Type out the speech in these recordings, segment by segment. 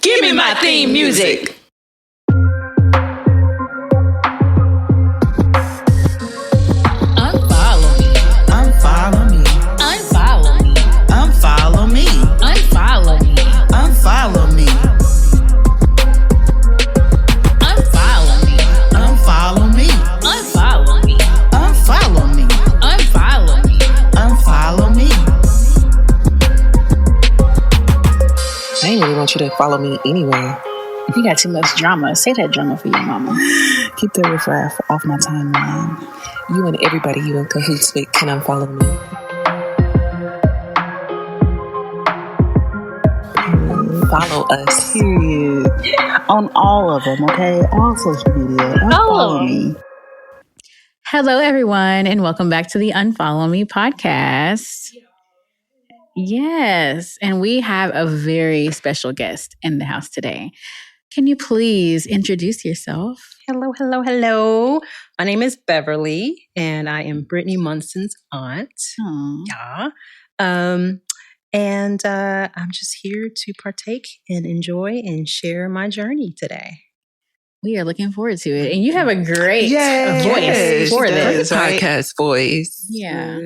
Give me my theme music. Unfollow me. Unfollow me. Unfollow me. Unfollow me. Unfollow me. Unfollow me. Unfollow me. Unfollow me. Unfollow me. Unfollow me. Unfollow me. Unfollow me. I ain't really want you to follow me anyway. If you got too much drama, say that drama for your mama. Keep that riffraff off my timeline. You and everybody you in cahoots with can unfollow me. Follow us. Period. On all of them, okay? All social media. Unfollow me. Hello, everyone, and welcome back to the Unfollow Me podcast. Yes, and we have a very special guest in the house today. Can you please introduce yourself? Hello, hello, hello. My name is Beverly, and I am Brittany Munson's aunt. Aww. Yeah. I'm just here to partake and enjoy and share my journey today. We are looking forward to it. And you have a great Yes, voice for this. podcast voice. Yeah.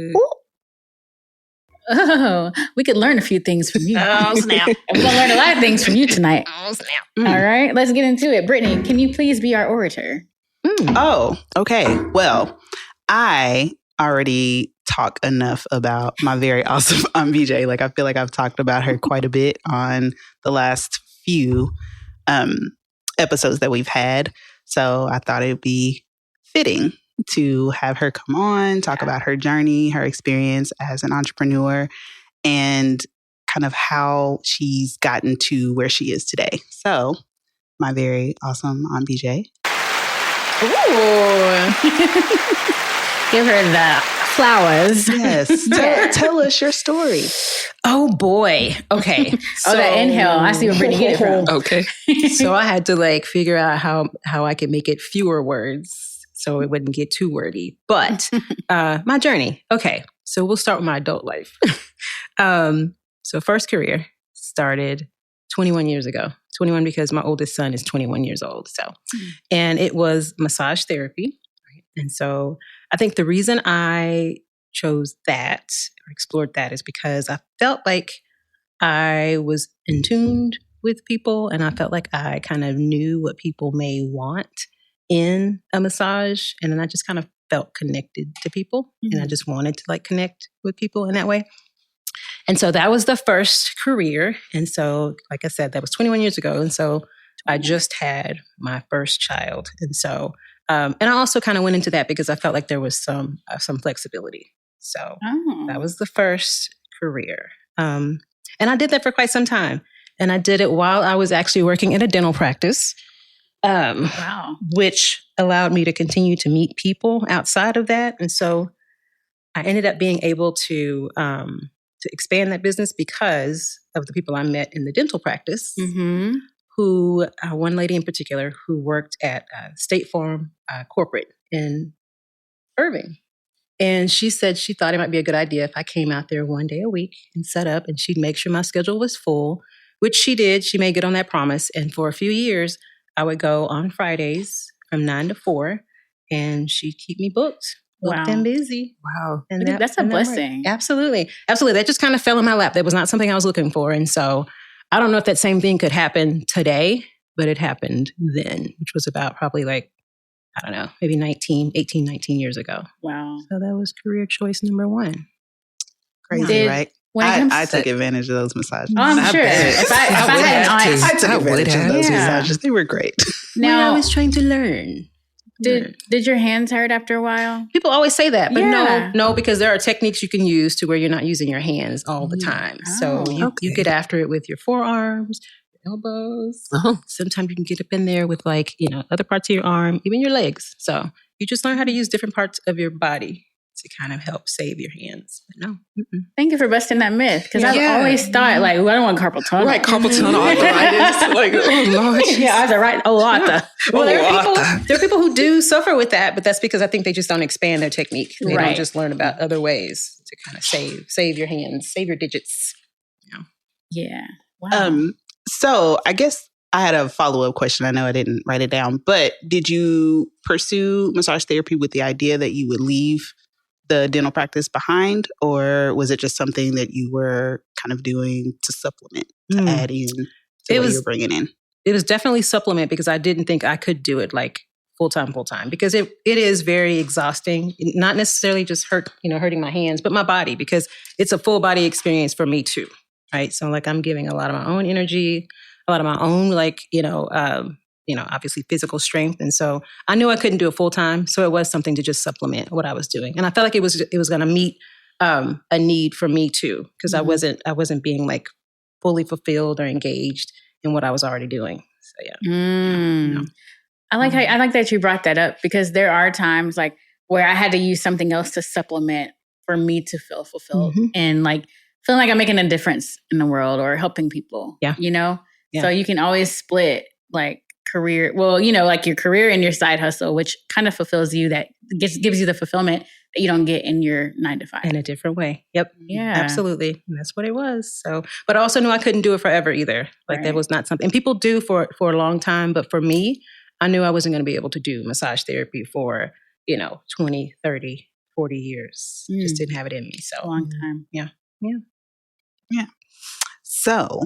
Oh, we could learn a few things from you. Oh, snap. We're going to learn a lot of things from you tonight. Oh, snap. All right, let's get into it. Brittany, can you please be our orator? Oh, okay. Well, I already talk enough about my very awesome Aunt BJ. Like, I feel like I've talked about her quite a bit on the last few episodes that we've had. So I thought it would be fitting to have her come on, talk about her journey, her experience as an entrepreneur, and kind of how she's gotten to where she is today. So, my very awesome Aunt BJ. Ooh. Give her the flowers. Yes. Tell us your story. Oh, boy. Okay. Oh, that inhale. I see where Brittany get it from. Okay. So I had to figure out how I could make it fewer words so it wouldn't get too wordy. But my journey. Okay. So we'll start with my adult life. So first career started 21 years ago. 21 because my oldest son is 21 years old. And it was massage therapy. Right? And so I think the reason I chose that or explored that is because I felt like I was in tune with people and I felt like I kind of knew what people may want in a massage. And then I just kind of felt connected to people and I just wanted to connect with people in that way. And so that was the first career. And so, like I said, that was 21 years ago. And so I just had my first child. And so, and I also kind of went into that because I felt like there was some flexibility. So that was the first career. And I did that for quite some time. And I did it while I was actually working in a dental practice. Wow. Which allowed me to continue to meet people outside of that. And so I ended up being able to expand that business because of the people I met in the dental practice, who, one lady in particular, who worked at State Farm corporate in Irving. And she said she thought it might be a good idea if I came out there one day a week and set up and she'd make sure my schedule was full, which she did. She made good on that promise. And for a few years, I would go on Fridays from 9 to 4 and she'd keep me booked and busy. Wow. And That's a blessing. Absolutely. Absolutely. That just kind of fell in my lap. That was not something I was looking for. And so I don't know if that same thing could happen today, but it happened then, which was about probably maybe 19 years ago. Wow. So that was career choice number one. Crazy, right? I took advantage of those massages. Oh, I'm sure. If I had an aunt, I took advantage of those Yeah. massages. They were great. Now, I now, was trying to learn. did your hands hurt after a while? People always say that, but Yeah. no, because there are techniques you can use to where you're not using your hands all the time. So you get after it with your forearms, your elbows. Sometimes you can get up in there with other parts of your arm, even your legs. So you just learn how to use different parts of your body to kind of help save your hands. But no. Thank you for busting that myth. Because I've always thought, I don't want carpal tunnel. Right, carpal tunnel arthritis. Oh, Lord. Yeah, arthritis. Well, there are people who do suffer with that, but that's because I think they just don't expand their technique. They don't just learn about other ways to kind of save your hands, save your digits. Yeah. Wow. So I guess I had a follow-up question. I know I didn't write it down, but did you pursue massage therapy with the idea that you would leave the dental practice behind, or was it just something that you were kind of doing to supplement, to add in to what you're bringing in? It was definitely supplement because I didn't think I could do it like full time, because it is very exhausting. Not necessarily just hurting my hands, but my body, because it's a full body experience for me too. Right. So like I'm giving a lot of my own energy, a lot of my own obviously physical strength. And so I knew I couldn't do it full time. So it was something to just supplement what I was doing. And I felt like it was going to meet a need for me too, because I wasn't being like fully fulfilled or engaged in what I was already doing. So yeah. I like that you brought that up, because there are times like where I had to use something else to supplement for me to feel fulfilled and like feeling like I'm making a difference in the world or helping people. Yeah. Yeah. So you can always split like career, like your career and your side hustle, which kind of fulfills you, that gives you the fulfillment that you don't get in your 9 to 5. In a different way. Yep. Yeah. Absolutely. And that's what it was. So, but I also knew I couldn't do it forever either. Like that was not something, and people do for a long time. But for me, I knew I wasn't going to be able to do massage therapy for, 20, 30, 40 years. Just didn't have it in me. So a long time. Yeah. So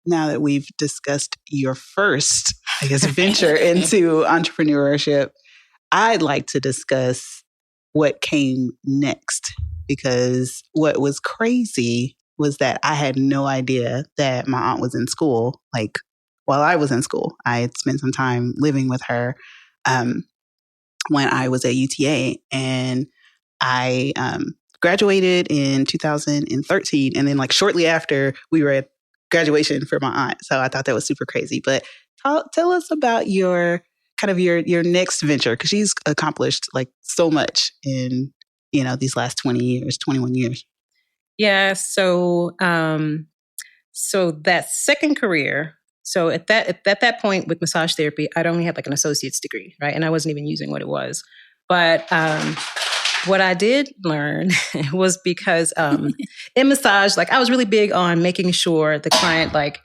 now that we've discussed your first, I guess, venture into entrepreneurship, I'd like to discuss what came next, because what was crazy was that I had no idea that my aunt was in school. Like while I was in school, I had spent some time living with her when I was at UTA, and I graduated in 2013. And then like shortly after, we were at graduation for my aunt. So I thought that was super crazy. But tell us about your next venture, because she's accomplished like so much in, these last 21 years. Yeah. So that second career, so at that point with massage therapy, I'd only had like an associate's degree, right? And I wasn't even using what it was. But what I did learn was because in massage, like I was really big on making sure the client like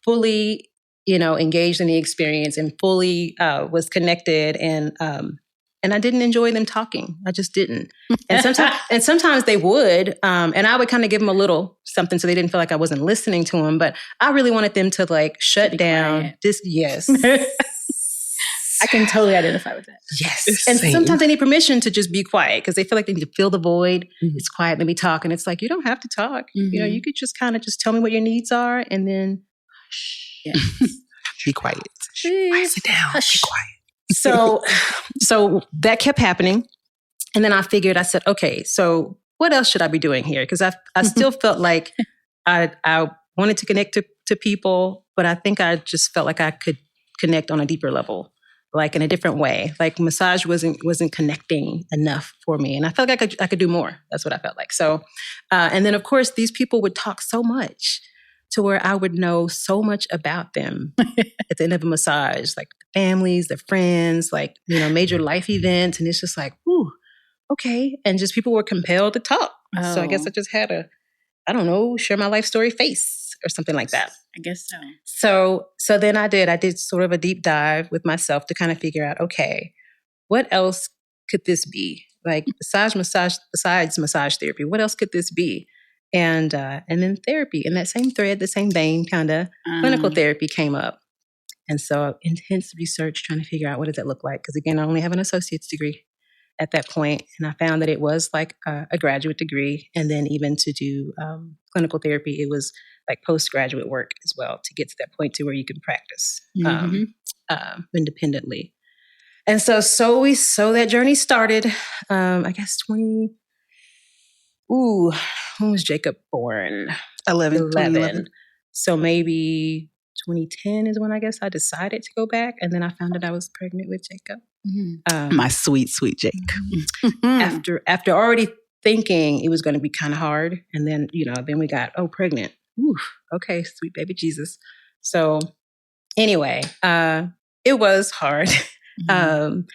fully, engaged in the experience and fully was connected, and I didn't enjoy them talking. I just didn't. And sometimes they would, and I would kind of give them a little something so they didn't feel like I wasn't listening to them. But I really wanted them to like shut down. Yes. I can totally identify with that. Yes. And sometimes they need permission to just be quiet because they feel like they need to fill the void. It's quiet, let me talk. And it's like, you don't have to talk. You could just kind of just tell me what your needs are, and then be quiet. Sit down. Be quiet. So that kept happening. And then I said, okay, so what else should I be doing here? Because I still felt like I wanted to connect to people, but I think I just felt like I could connect on a deeper level, like in a different way. Like massage wasn't connecting enough for me. And I felt like I could do more. That's what I felt like. So, and then of course, these people would talk so much to where I would know so much about them at the end of a massage, like families, their friends, like, major life events. And it's just like, ooh, okay. And just people were compelled to talk. So I guess I just had share my life story face or something like that. I guess so. So then I did sort of a deep dive with myself to kind of figure out, okay, what else could this be? Like besides massage therapy, what else could this be? And then therapy, in that same thread, the same vein, kind of clinical therapy came up. And so intense research trying to figure out what does that look like? Because again, I only have an associate's degree at that point. And I found that it was like a graduate degree. And then even to do clinical therapy, it was like postgraduate work as well to get to that point to where you can practice independently. And so that journey started, I guess when was Jacob born? 11. So maybe 2010 is when I guess I decided to go back. And then I found out I was pregnant with Jacob. My sweet, sweet Jake. After already thinking it was going to be kind of hard. And then, then we got, pregnant. Ooh, okay, sweet baby Jesus. So anyway, it was hard. And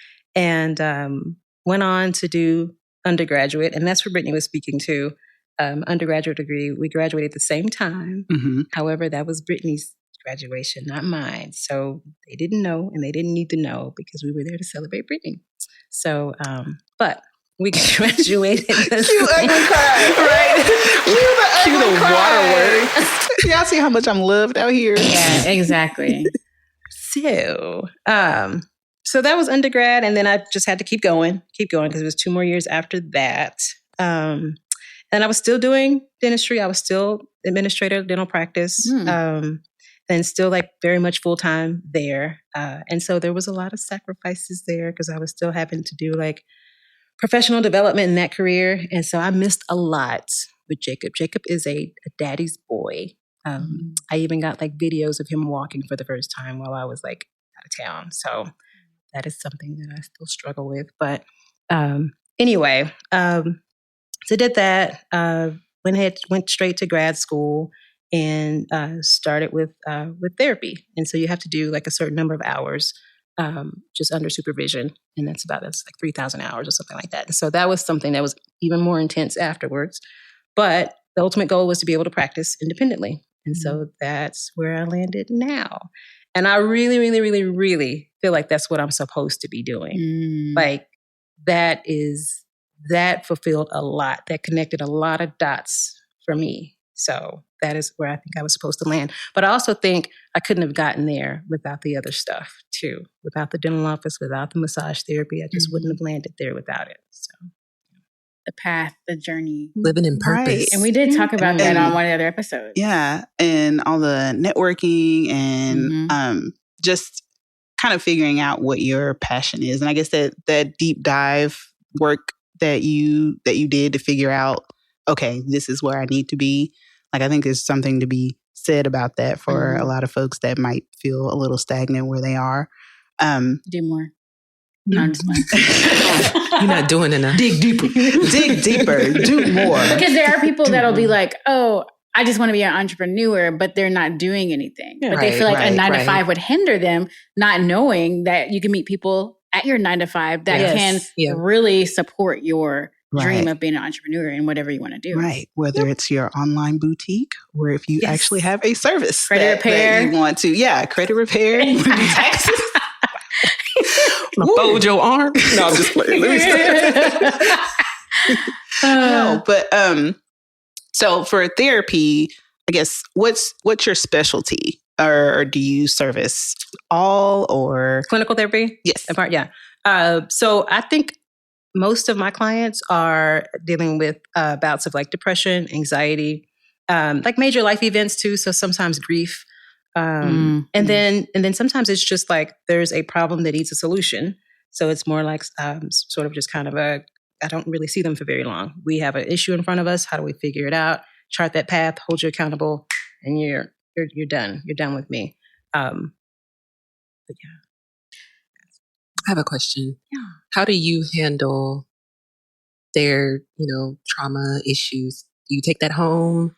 went on to do undergraduate. And that's where Brittany was speaking to. Undergraduate degree. We graduated at the same time. However, that was Brittany's graduation, not mine. So they didn't know, and they didn't need to know because we were there to celebrate Brittany. So, but we graduated. Cue ugly cry, right? Cue the waterworks. Y'all see how much I'm loved out here? Yeah, exactly. So that was undergrad, and then I just had to keep going because it was 2 more years after that. And I was still doing dentistry. I was still administrator of dental practice, and still like very much full time there. And so there was a lot of sacrifices there because I was still having to do like professional development in that career. And so I missed a lot with Jacob. Jacob is a daddy's boy. I even got like videos of him walking for the first time while I was like out of town. So that is something that I still struggle with. But anyway, so did that. Went straight to grad school and started with therapy. And so you have to do like a certain number of hours just under supervision. And that's like 3,000 hours or something like that. And so that was something that was even more intense afterwards. But the ultimate goal was to be able to practice independently. And so that's where I landed now. And I really, really, really, really feel like that's what I'm supposed to be doing. Like that fulfilled a lot. That connected a lot of dots for me. So that is where I think I was supposed to land. But I also think I couldn't have gotten there without the other stuff too. Without the dental office, without the massage therapy, I just wouldn't have landed there without it. So the path, the journey. Living in purpose. Right. And we did talk about that on one of the other episodes. Yeah. And all the networking and just kind of figuring out what your passion is. And I guess that deep dive work that you did to figure out, okay, this is where I need to be. Like, I think there's something to be said about that for a lot of folks that might feel a little stagnant where they are. Do more. No, I'm just playing. You're not doing enough. Dig deeper. Dig deeper. Do more. Because there are people that'll be like, oh, I just want to be an entrepreneur, but they're not doing anything. Yeah, but they feel like a 9 to 5 would hinder them, not knowing that you can meet people at your 9 to 5 that can really support your dream of being an entrepreneur and whatever you want to do. Right. Whether it's your online boutique or if you actually have a service credit repair. That you want to. Yeah, credit repair. You want to do taxes. Fold your arm. No, I'm just playing. No, but so for therapy, I guess what's your specialty, or do you service all or clinical therapy? Yes, yeah. So I think most of my clients are dealing with bouts of like depression, anxiety, like major life events too. So sometimes grief. And then sometimes it's just like there's a problem that needs a solution. So it's more like sort of just kind of I don't really see them for very long. We have an issue in front of us. How do we figure it out? Chart that path, hold you accountable, and you're done. You're done with me. But yeah. I have a question. Yeah. How do you handle their, trauma issues? Do you take that home?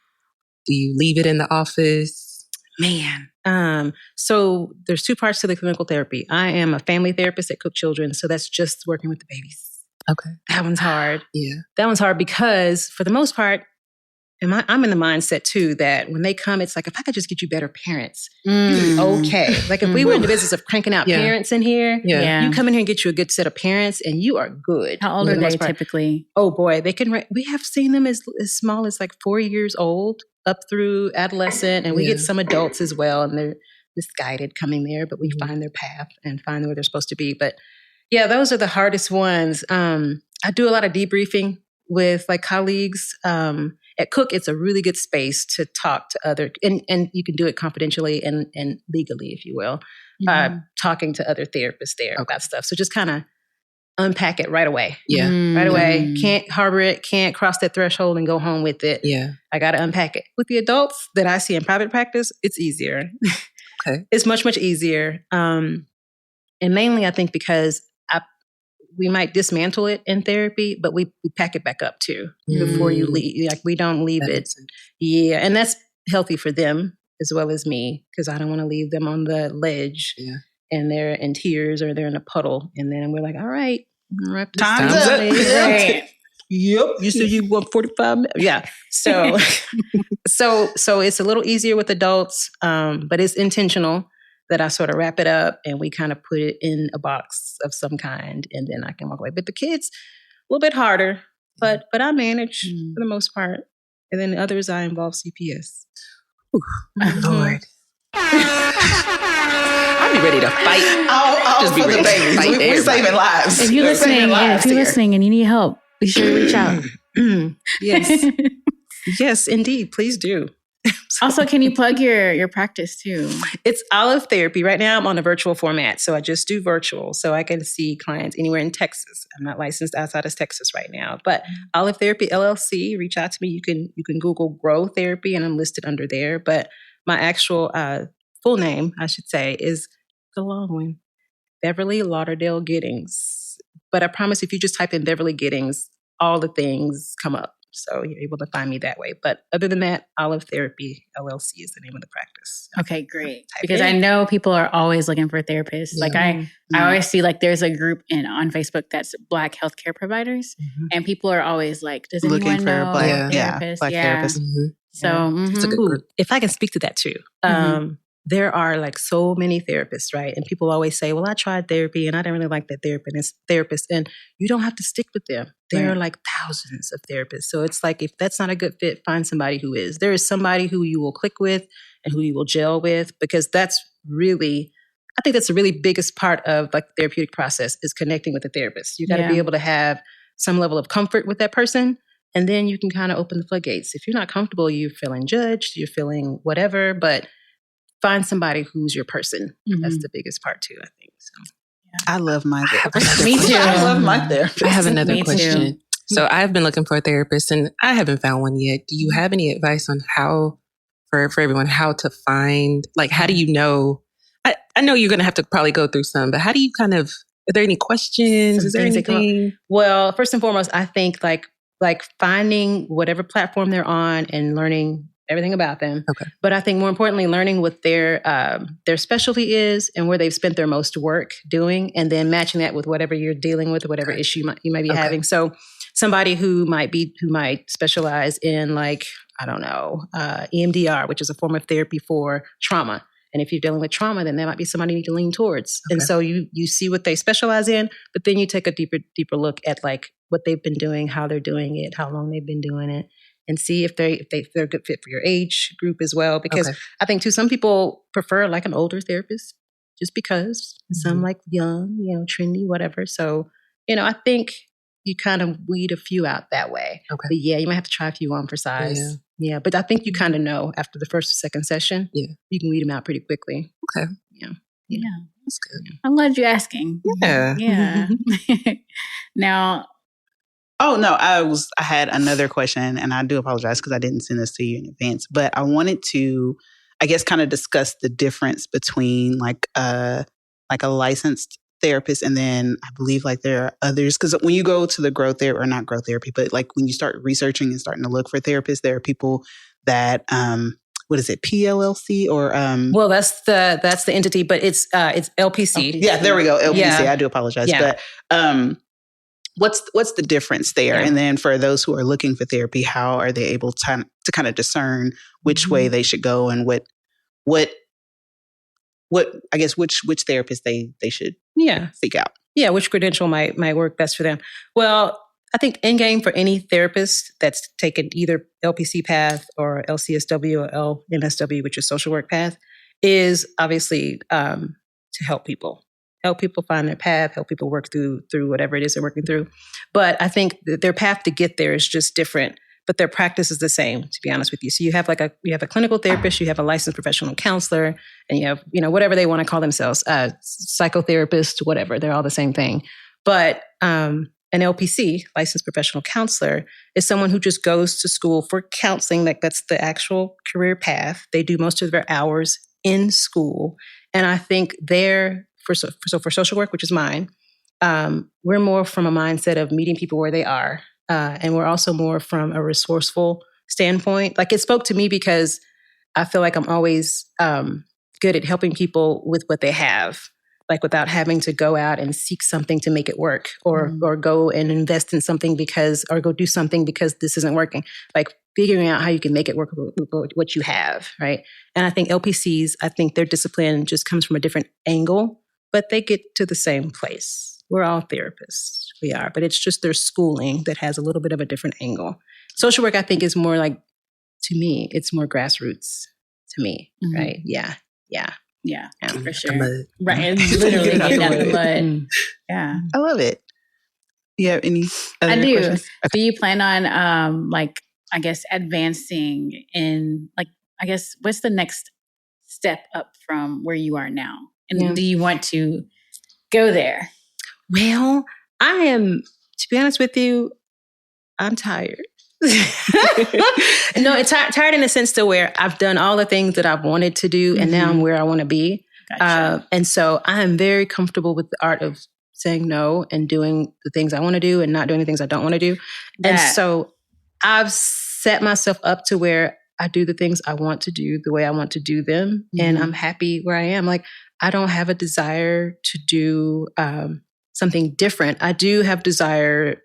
Do you leave it in the office? Man. So there's 2 parts to the clinical therapy. I am a family therapist at Cook Children. So that's just working with the babies. Okay. That one's hard. Yeah. That one's hard because for the most part, and I'm in the mindset too, that when they come, it's like, if I could just get you better parents, you'd be okay. Like if we were in the business of cranking out parents in here, you come in here and get you a good set of parents and you are good. How old are they typically? Oh boy, they can, we have seen them as small as like 4 years old up through adolescent. And we get some adults as well. And they're misguided coming there, but we find their path and find where they're supposed to be. But yeah, those are the hardest ones. I do a lot of debriefing with like colleagues. At Cook, it's a really good space to talk to other, and you can do it confidentially and legally, if you will, talking to other therapists there about stuff. So just kind of unpack it right away. Yeah. Right away. Can't harbor it, can't cross that threshold and go home with it. Yeah. I got to unpack it. With the adults that I see in private practice, it's easier. Okay. It's much, much easier. And mainly, I think, because we might dismantle it in therapy, but we pack it back up too before you leave. Like we don't leave it. Yeah. And that's healthy for them as well as me, because I don't want to leave them on the ledge and they're in tears or they're in a puddle. And then we're like, all right, time's up. Right. Yep. You said you want 45 minutes. Yeah. So, so it's a little easier with adults, but it's intentional that I sort of wrap it up and we kind of put it in a box of some kind, and then I can walk away. But the kids, a little bit harder, but I manage for the most part. And then the others, I involve CPS. Lord. I'll be ready to fight. I'll just be ready to fight. We're saving lives. If you're listening and you need help, be sure to reach out. Yes. Yes, indeed. Please do. Also, can you plug your practice too? It's Olive Therapy. Right now I'm on a virtual format. So I just do virtual. So I can see clients anywhere in Texas. I'm not licensed outside of Texas right now. But Olive Therapy LLC, reach out to me. You can Google Grow Therapy and I'm listed under there. But my actual full name, I should say, is the long one. Beverly Lauderdale Giddings. But I promise if you just type in Beverly Giddings, all the things come up. So you're able to find me that way. But other than that, Olive Therapy LLC is the name of the practice. Okay, great. Because I know people are always looking for therapists. Yeah. Like I always see like there's a group on Facebook that's Black healthcare providers. And people are always like, does anyone know Black therapists? Black therapists. So it's a good group. If I can speak to that too. There are like so many therapists, right? And people always say, well, I tried therapy and I didn't really like that therapist. And you don't have to stick with them. There are like thousands of therapists. So it's like, if that's not a good fit, find somebody who is. There is somebody who you will click with and who you will gel with, because that's really, I think that's the really biggest part of like the therapeutic process is connecting with the therapist. You got to be able to have some level of comfort with that person. And then you can kind of open the floodgates. If you're not comfortable, you're feeling judged, you're feeling whatever, but find somebody who's your person. That's the biggest part too, I think. So, I love my therapist. Me too. I love my therapist. I have another question. So I've been looking for a therapist and I haven't found one yet. Do you have any advice on how, for everyone, how to find, like, how do you know? I know you're going to have to probably go through some, but how do you kind of, are there any questions? Is there anything? Well, first and foremost, I think like finding whatever platform they're on and learning everything about them. Okay. But I think more importantly, learning what their specialty is and where they've spent their most work doing, and then matching that with whatever you're dealing with or whatever issue you might be having. So somebody who might specialize in like, I don't know, EMDR, which is a form of therapy for trauma. And if you're dealing with trauma, then that might be somebody you need to lean towards. Okay. And so you see what they specialize in, but then you take a deeper look at like what they've been doing, how they're doing it, how long they've been doing it, and see if they're a good fit for your age group as well. Because I think too, some people prefer like an older therapist just because some like young, trendy, whatever. So, I think you kind of weed a few out that way. Okay. But yeah, you might have to try a few on for size. Yeah. But I think you kind of know after the first or second session, you can weed them out pretty quickly. Okay. Yeah. That's good. I'm glad you're asking. Yeah. Yeah. Now, oh, no, I had another question, and I do apologize because I didn't send this to you in advance, but I wanted to, I guess, kind of discuss the difference between like a licensed therapist and then I believe like there are others, because when you go to the growth therapy, or not growth therapy, but like when you start researching and starting to look for therapists, there are people that, what is it, PLLC or? Well, that's the entity, but it's LPC. Oh, yeah, there we go, LPC. Yeah. I do apologize, but what's the difference there? Yeah. And then for those who are looking for therapy, how are they able to kind of discern which way they should go and what I guess which therapist they should seek out? Yeah, which credential might work best for them. Well, I think end game for any therapist that's taken either LPC path or LCSW or LMSW, which is social work path, is obviously to help people. Help people find their path, help people work through whatever it is they're working through. But I think their path to get there is just different, but their practice is the same, to be honest with you. So you have you have a clinical therapist, you have a licensed professional counselor, and you have, whatever they want to call themselves, psychotherapist, whatever, they're all the same thing. But an LPC, licensed professional counselor, is someone who just goes to school for counseling. Like that's the actual career path. They do most of their hours in school. And I think for social work, which is mine, we're more from a mindset of meeting people where they are. And we're also more from a resourceful standpoint. Like it spoke to me because I feel like I'm always good at helping people with what they have. like without having to go out and seek something to make it work, or go and invest in something or go do something because this isn't working. Like figuring out how you can make it work with what you have, right? And I think LPCs, I think their discipline just comes from a different angle, but they get to the same place. We're all therapists. We are, but it's just their schooling that has a little bit of a different angle. Social work, I think, is more like, to me, it's more grassroots to me, right? Yeah, for sure. Right, literally getting out of the mud. Yeah, I love it. You have any other I do. questions? Okay. Do you plan on, like, I guess, advancing in, like, I guess, what's the next step up from where you are now? And do you want to go there? Well, I am, to be honest with you, I'm tired. No, it's tired in the sense to where I've done all the things that I've wanted to do, and now I'm where I want to be. Gotcha. And so I am very comfortable with the art of saying no and doing the things I want to do and not doing the things I don't want to do. And so I've set myself up to where I do the things I want to do the way I want to do them. And I'm happy where I am. Like, I don't have a desire to do something different. I do have desire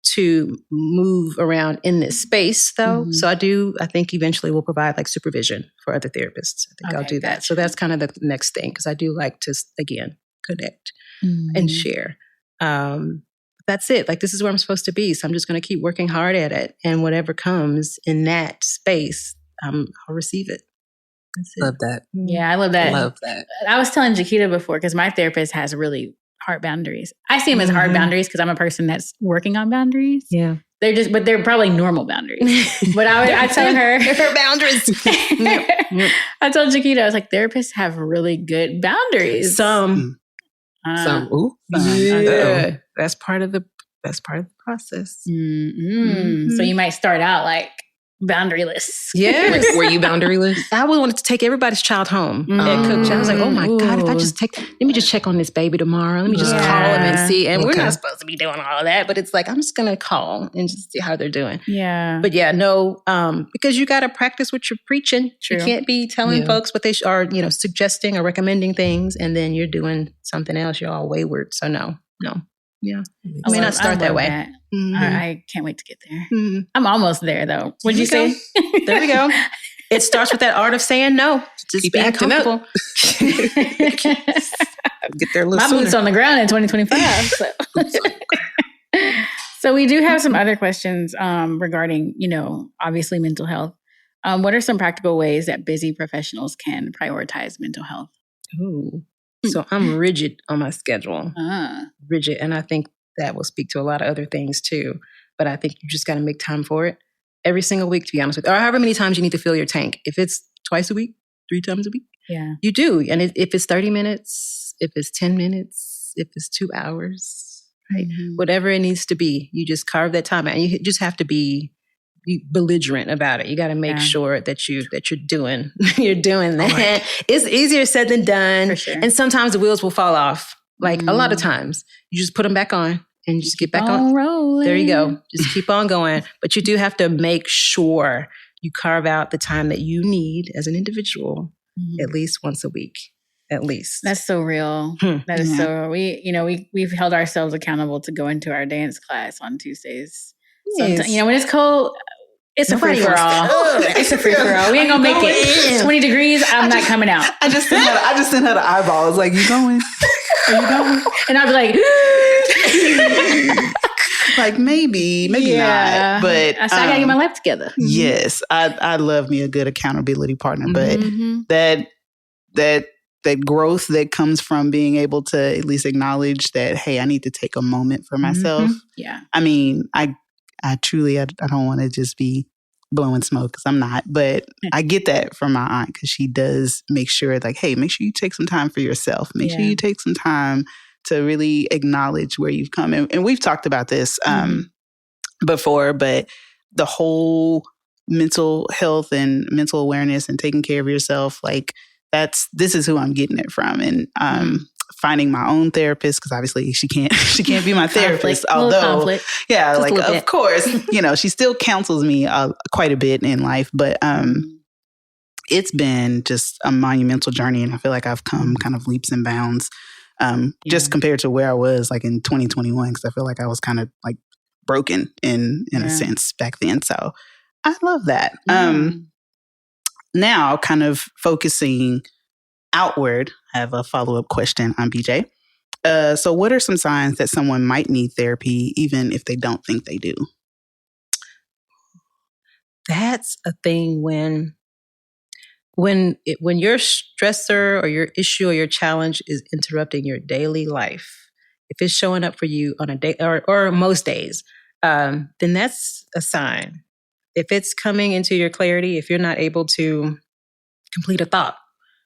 to move around in this space, though. So I think eventually we'll provide like supervision for other therapists. I think I'll do that. So that's kind of the next thing, because I do like to, again, connect and share. That's it. Like, this is where I'm supposed to be. So I'm just going to keep working hard at it. And whatever comes in that space, I'll receive it. That's it. Love that. Yeah, I love that. Love that. I was telling Jaquita before, because my therapist has really hard boundaries. I see them as hard boundaries because I'm a person that's working on boundaries. Yeah. But they're probably normal boundaries. But I tell her, her boundaries. I told Jaquita, I was like, therapists have really good boundaries. Some. Ooh. Yeah. That's part of the process. So you might start out like boundaryless. Yeah. Were you boundaryless? I would want to take everybody's child home and cook. I was like, oh my God, if I just let me just check on this baby tomorrow. Let me just call him and see. And we're not supposed to be doing all of that, but it's like, I'm just going to call and just see how they're doing. Yeah. But because you got to practice what you're preaching. True. You can't be telling folks what they are, suggesting or recommending things, and then you're doing something else. You're all wayward. So no. Yeah. I may not start that way. I can't wait to get there. I'm almost there, though. What'd you say? There we go. It starts with that art of saying no. Just keep being acting comfortable. up. Get there a little My sooner. boots on the ground in 2025. So we do have some other questions regarding, obviously mental health. What are some practical ways that busy professionals can prioritize mental health? Ooh. So I'm rigid on my schedule. Rigid. And I think that will speak to a lot of other things too. But I think you just got to make time for it every single week, to be honest with you. Or however many times you need to fill your tank. If it's twice a week, 3 times a week, you do. And if it's 30 minutes, if it's 10 minutes, if it's 2 hours, right? Whatever it needs to be, you just carve that time out. And you just have to be belligerent about it. You got to make sure that you're doing that. Right. It's easier said than done. For sure. And sometimes the wheels will fall off. Like a lot of times, you just put them back on and just get back on. Rolling. There you go. Just keep on going. But you do have to make sure you carve out the time that you need as an individual at least once a week. At least. That's so real. That is so real. We've held ourselves accountable to go into our dance class on Tuesdays. Yes. When it's cold, it's a free for all. It's a free for all. We ain't gonna make it. 20 degrees. I'm not coming out. I just sent her the eyeballs. Like, you going? Are you going? And I'd be like, like maybe not. But I gotta get my life together. Yes, I love me a good accountability partner. But that growth that comes from being able to at least acknowledge that, hey, I need to take a moment for myself. Yeah. I mean, I truly, I don't want to just be blowing smoke, because I'm not, but I get that from my aunt, because she does make sure, like, hey, make sure you take some time for yourself. Make sure you take some time to really acknowledge where you've come. And we've talked about this before, but the whole mental health and mental awareness and taking care of yourself, like, this is who I'm getting it from. And finding my own therapist, because obviously she can't be my therapist. Although, like, of course, she still counsels me quite a bit in life. But it's been just a monumental journey. And I feel like I've come kind of leaps and bounds just compared to where I was like in 2021, because I feel like I was kind of like broken in a sense back then. So I love that. Now kind of focusing outward, I have a follow-up question on BJ. So what are some signs that someone might need therapy even if they don't think they do? That's a thing when your stressor or your issue or your challenge is interrupting your daily life. If it's showing up for you on a day or most days, then that's a sign. If it's coming into your clarity, if you're not able to complete a thought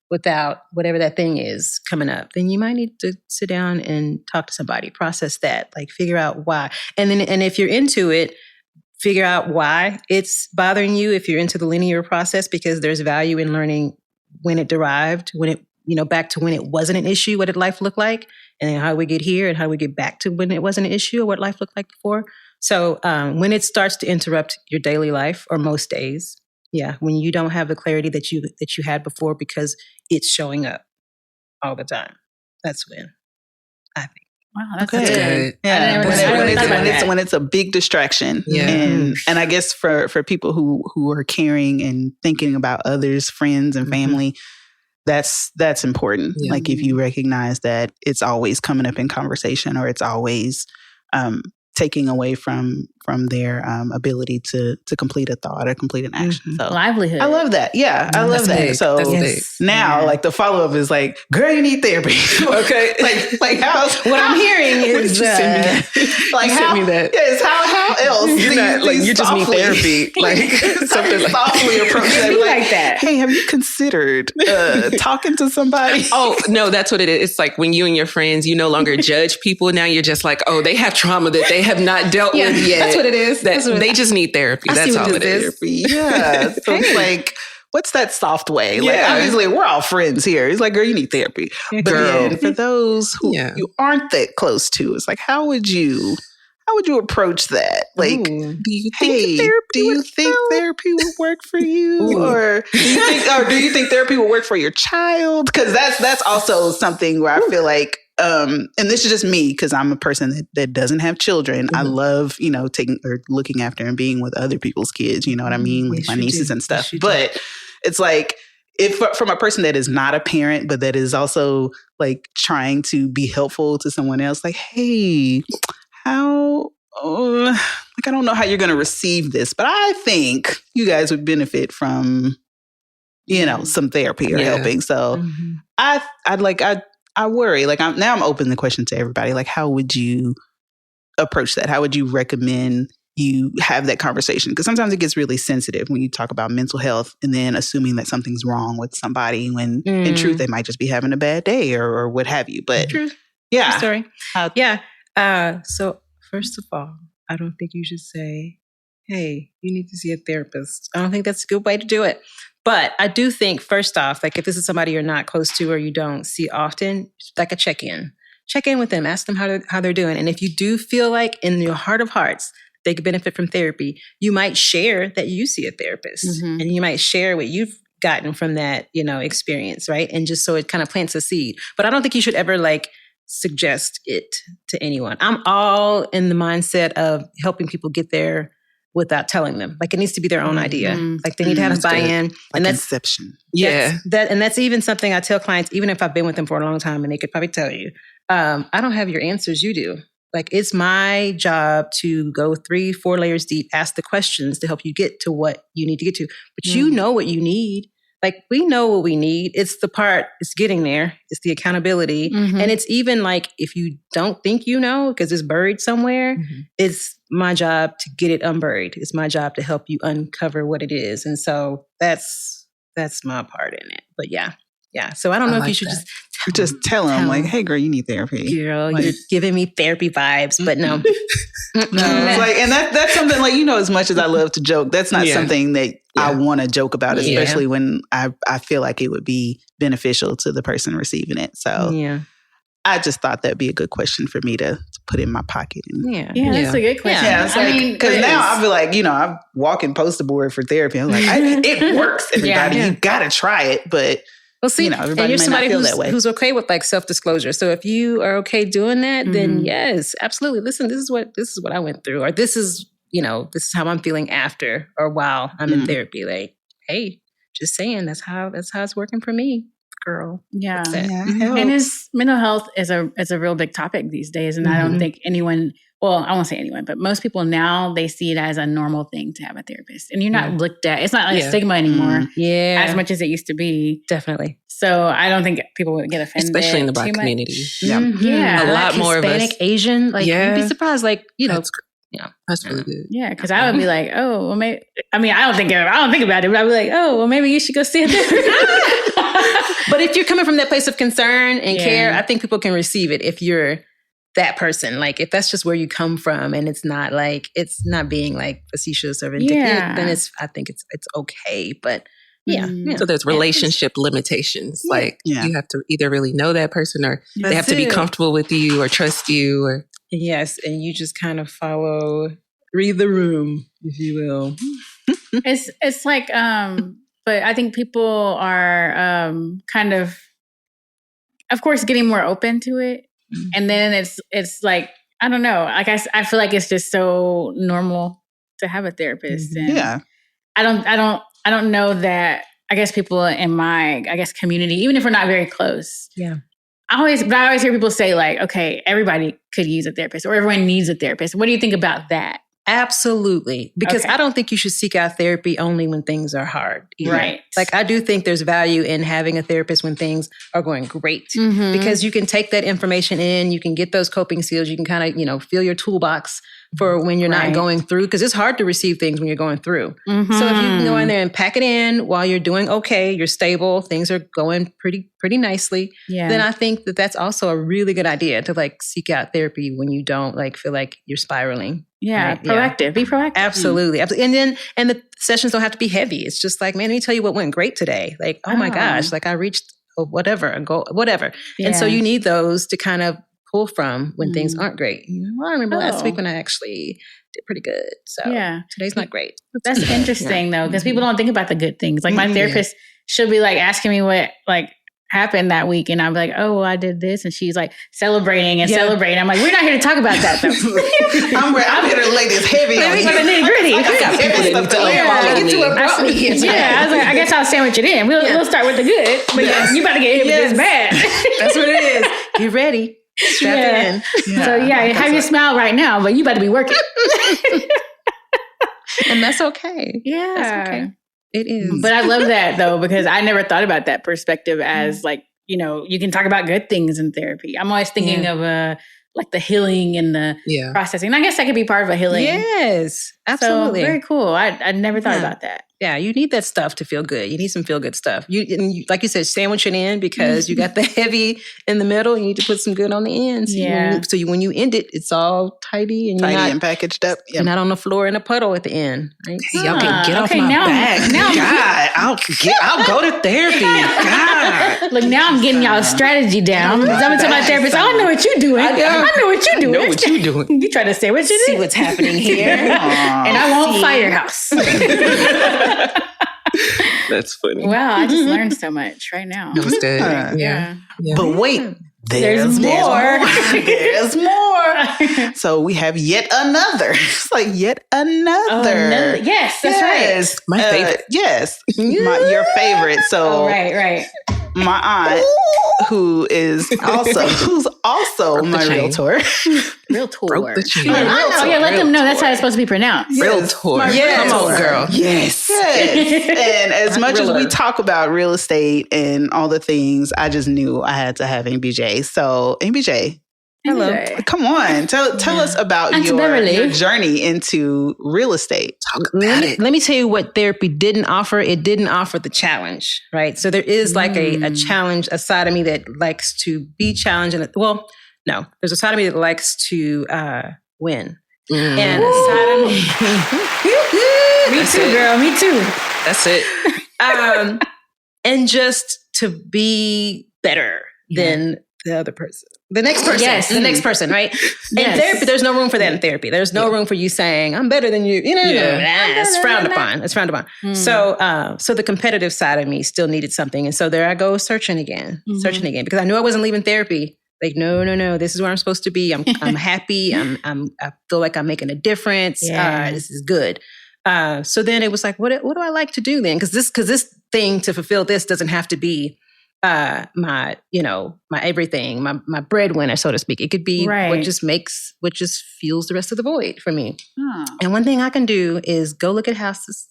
without whatever that thing is coming up, then you might need to sit down and talk to somebody, process that, like figure out why. And if you're into it, figure out why it's bothering you. If you're into the linear process, because there's value in learning when it derived, when it, back to when it wasn't an issue, what did life look like? And then how we get here and how we get back to when it wasn't an issue or what life looked like before. So when it starts to interrupt your daily life or most days, when you don't have the clarity that you had before because it's showing up all the time, that's when I think. Wow, that's good. Yeah, when it's a big distraction. Yeah. And I guess for people who are caring and thinking about others, friends and family, that's important. Yeah. Like if you recognize that it's always coming up in conversation or it's always taking away from their ability to complete a thought or complete an action. So livelihood. I love that. Yeah, I love that. Big. So now, like the follow up is like, girl, you need therapy. Okay, like how? What I'm hearing is like how? Me that. Yes, how else? You're not like you just need therapy. Like something like softly approach that. Like that. Hey, have you considered talking to somebody? Oh no, that's what it is. It's like when you and your friends, you no longer judge people. Now you're just like, oh, they have trauma that they have not dealt with yet. That's what it is. They just need therapy. That's all it is. Yeah. So it's like, what's that soft way? Like, obviously, we're all friends here. It's like, girl, you need therapy. But then for those who you aren't that close to, it's like, how would you approach that? Like, do you think therapy would work for you? Or do you think therapy will work for your child? Because that's also something where I feel like, and this is just me because I'm a person that doesn't have children. I love, taking or looking after and being with other people's kids. You know what I mean? Like my nieces and stuff. But it's like, if from a person that is not a parent, but that is also like trying to be helpful to someone else, like, hey, how, like, I don't know how you're going to receive this, but I think you guys would benefit from, some therapy or helping. So I worry, like I'm open the question to everybody. Like, how would you approach that? How would you recommend you have that conversation? Because sometimes it gets really sensitive when you talk about mental health and then assuming that something's wrong with somebody when in truth, they might just be having a bad day or what have you. But yeah. True story. So first of all, I don't think you should say, hey, you need to see a therapist. I don't think that's a good way to do it. But I do think, first off, like if this is somebody you're not close to or you don't see often, like a check-in. Check in with them. Ask them how they're doing. And if you do feel like in your heart of hearts, they could benefit from therapy, you might share that you see a therapist. And you might share what you've gotten from that, experience, right? And just so it kind of plants a seed. But I don't think you should ever like suggest it to anyone. I'm all in the mindset of helping people get there without telling them. Like it needs to be their own idea. Like they need to have a buy-in. Like and that's inception. That's even something I tell clients, even if I've been with them for a long time and they could probably tell you, I don't have your answers, you do. Like it's my job to go 3-4 layers deep, ask the questions to help you get to what you need to get to. But you know what you need. Like we know what we need. It's the part, it's getting there. It's the accountability. And it's even like, if you don't think you know, because it's buried somewhere, it's my job to get it unburied. It's my job to help you uncover what it is. And so that's my part in it. But yeah. So I don't know if you should just tell them like, hey girl, you need therapy. Girl, like, you're giving me therapy vibes, but no. It's like, and that's something like, as much as I love to joke, that's not something that I want to joke about, especially when I feel like it would be beneficial to the person receiving it. So I just thought that'd be a good question for me to put in my pocket. And, Yeah, that's a good question. Yeah, it's like, because now I feel like, I'm walking poster board for therapy. I'm like, it works, everybody. You got to try it. But, well, see, everybody and you're may somebody not feel that way. who's okay with like self-disclosure. So if you are okay doing that, then yes, absolutely. Listen, this is what I went through, or this is how I'm feeling after or while I'm in therapy. Like, hey, just saying, that's how it's working for me, girl. Yeah. And mental health is a real big topic these days. And I don't think anyone, well, I won't say anyone, but most people now, they see it as a normal thing to have a therapist. And you're not looked at, it's not like a stigma anymore as much as it used to be. Definitely. So I don't think people would get offended. Especially in the Black community. Yeah. A lot more Hispanic, of us. Asian, like you'd be surprised, like, That's really good. Yeah, because I would be like, oh, well, maybe. I mean, I don't think about it, but I'd be like, oh, well, maybe you should go see a therapist. But if you're coming from that place of concern and care, I think people can receive it. If you're that person, like if that's just where you come from, and it's not being like facetious or vindictive, then I think it's okay. But so there's relationship limitations. Like you have to either really know that person, or they have to be comfortable with you or trust you, or. Yes, and you just kind of read the room, if you will. It's like, but I think people are kind of course, getting more open to it, and then it's like, I don't know, like I feel like it's just so normal to have a therapist, and I don't know that. I guess people in my community, even if we're not very close, I always hear people say like, okay, everybody could use a therapist, or everyone needs a therapist. What do you think about that? Absolutely. Because I don't think you should seek out therapy only when things are hard. Either. Right. Like I do think there's value in having a therapist when things are going great, because you can take that information in, you can get those coping skills, you can kind of, fill your toolbox for when you're not going through, because it's hard to receive things when you're going through. So if you can go in there and pack it in while you're doing okay, you're stable, things are going pretty nicely, then I think that that's also a really good idea to like seek out therapy when you don't like feel like you're spiraling. Yeah, right? Proactive. Be proactive. Absolutely. And the sessions don't have to be heavy. It's just like, man, let me tell you what went great today. Like, oh my gosh, like I reached a goal, whatever. Yeah. And so you need those to kind of pull from when things aren't great. I remember last week when I actually did pretty good. So today's not great. That's interesting though, because people don't think about the good things. Like my therapist, she'll be like asking me what like happened that week, and I'm like, oh, well, I did this, and she's like celebrating. I'm like, we're not here to talk about that though. I'm here to lay this heavy on you. Nitty-gritty. I got people that get to it. I was like, I guess I'll sandwich it in. We'll start with the good, but you about to get hit with this bad. That's what it is. Get ready. Strap in. So have your smile right now, but you better be working. And that's okay. Yeah. That's okay. It is. But I love that though, because I never thought about that perspective as like, you can talk about good things in therapy. I'm always thinking of like the healing and the processing. And I guess that could be part of a healing. Yes, absolutely. So, very cool. I never thought about that. Yeah, you need that stuff to feel good. You need some feel good stuff. You like you said, sandwich it in, because you got the heavy in the middle. You need to put some good on the ends. So when you end it, it's all tidy and and packaged up. You're not on the floor in a puddle at the end. Right? Y'all can get off my back. God, I'll go to therapy. God. Look, now I'm getting y'all strategy down. I'm going to tell my therapist, I know what you're doing. I know what you're doing. I know what you're doing. You try to say what you see what's happening here. And I won't firehouse. That's funny. Wow, I just learned so much right now. That was good. Yeah. But wait, there's more. There's more. So we have yet another. It's like yet another. Yes, that's right. My favorite. Yes, your favorite. So right. My aunt, who's also my realtor. Realtor. Let them know that's how it's supposed to be pronounced. Realtor. Yes. Come on, girl. Yes. And as much as we talk about real estate and all the things, I just knew I had to have MBJ. So MBJ. Hello. Come on. Tell us about your journey into real estate. Talk about it. Let me tell you what therapy didn't offer. It didn't offer the challenge, right? So there is like a challenge, a side of me that likes to be challenged. No, there's a side of me that likes to win. And a side of me. Me too, girl. Me too. That's it. And just to be better than the other person. The next person. Yes. The next person, right? Yes. In therapy, there's no room for that in therapy. There's no room for you saying, I'm better than you. It's frowned upon. It's frowned upon. So the competitive side of me still needed something. And so there I go searching again, because I knew I wasn't leaving therapy. Like, no, this is where I'm supposed to be. I'm happy. I feel like I'm making a difference. This is good. So then it was like, what do I like to do then? Because this thing to fulfill this doesn't have to be my everything, my breadwinner, so to speak. It could be what just fuels the rest of the void for me. And one thing I can do is go look at houses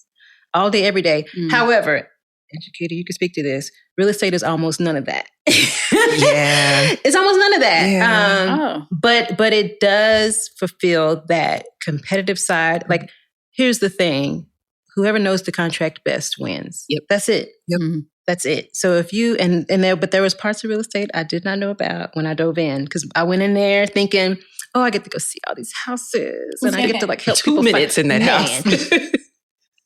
all day, every day. However, educator, you can speak to this. Real estate is almost none of that. It's almost none of that. Yeah. But it does fulfill that competitive side. Like, here's the thing: whoever knows the contract best wins. Yep. That's it. Yep. That's it. So if you but there was parts of real estate I did not know about when I dove in, because I went in there thinking, oh, I get to go see all these houses and I get to like help 2 people minutes in that house.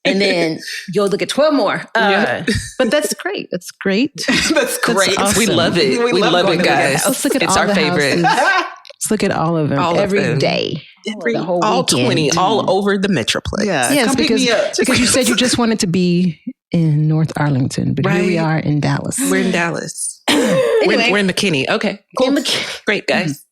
And then you'll look at 12 more. But that's great. That's great. That's great. awesome. We love it. We love it, guys. Let's look at It's all our the favorite. Let's look at all of them every day. The whole all weekend. 20, all over the Metroplex. Yeah. Yes, Come pick me up. because you said you just wanted to be in North Arlington, but here we are in Dallas. We're in Dallas. Anyway. We're in McKinney. Okay, cool. Great, guys.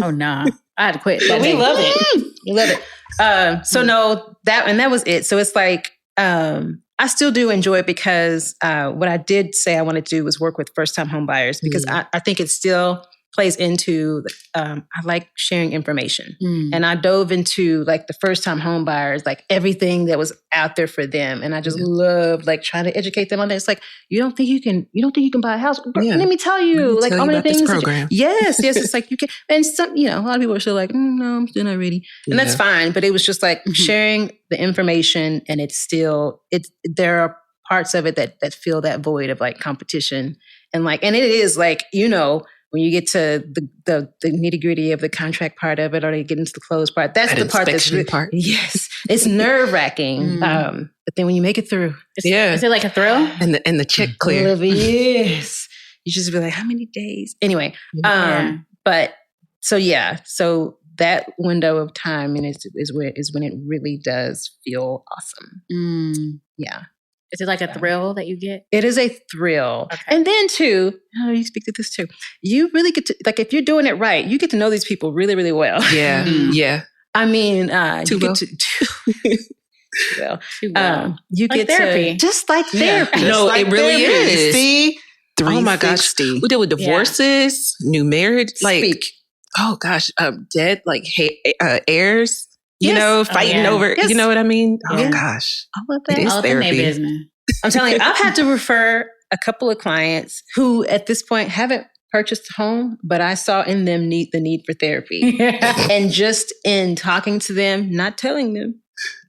Oh, nah. I had to quit. But we love it. We love it. So no, that was it. So it's like, I still do enjoy it because what I did say I wanted to do was work with first-time home buyers, because I think it still plays into, I like sharing information. And I dove into like the first-time home buyers, like everything that was out there for them. And I just love like trying to educate them on that. It's like, you don't think you can buy a house? Yeah. Let me tell you, like how many about this things. program. Yes. It's like you can, and some, a lot of people are still like, no, I'm still not ready. And that's fine. But it was just like sharing the information, and there are parts of it that fill that void of like competition. And it is like, when you get to the nitty gritty of the contract part of it, or they get into the close part, that's the part that's really, yes, it's nerve wracking. But then when you make it through, Is it like a thrill? And the check clear. Yes, you just be like, how many days? Anyway, but so that window of time is when it really does feel awesome. Yeah. Is it like a thrill that you get? It is a thrill. Okay. And then too, you speak to this too, you really get to, like, if you're doing it right, you get to know these people really, really well. Yeah. Yeah. I mean, Too well. You like get therapy. to, just like therapy. No, like it really therapy. is. See? Oh my gosh. We deal with divorces, new marriage, dead, like heirs. Fighting over, you know what I mean? Yeah. Oh gosh. All of that. It is All up in their therapy. business. I'm telling you, I've had to refer a couple of clients who at this point haven't purchased a home, but I saw in them the need for therapy. And just in talking to them, not telling them,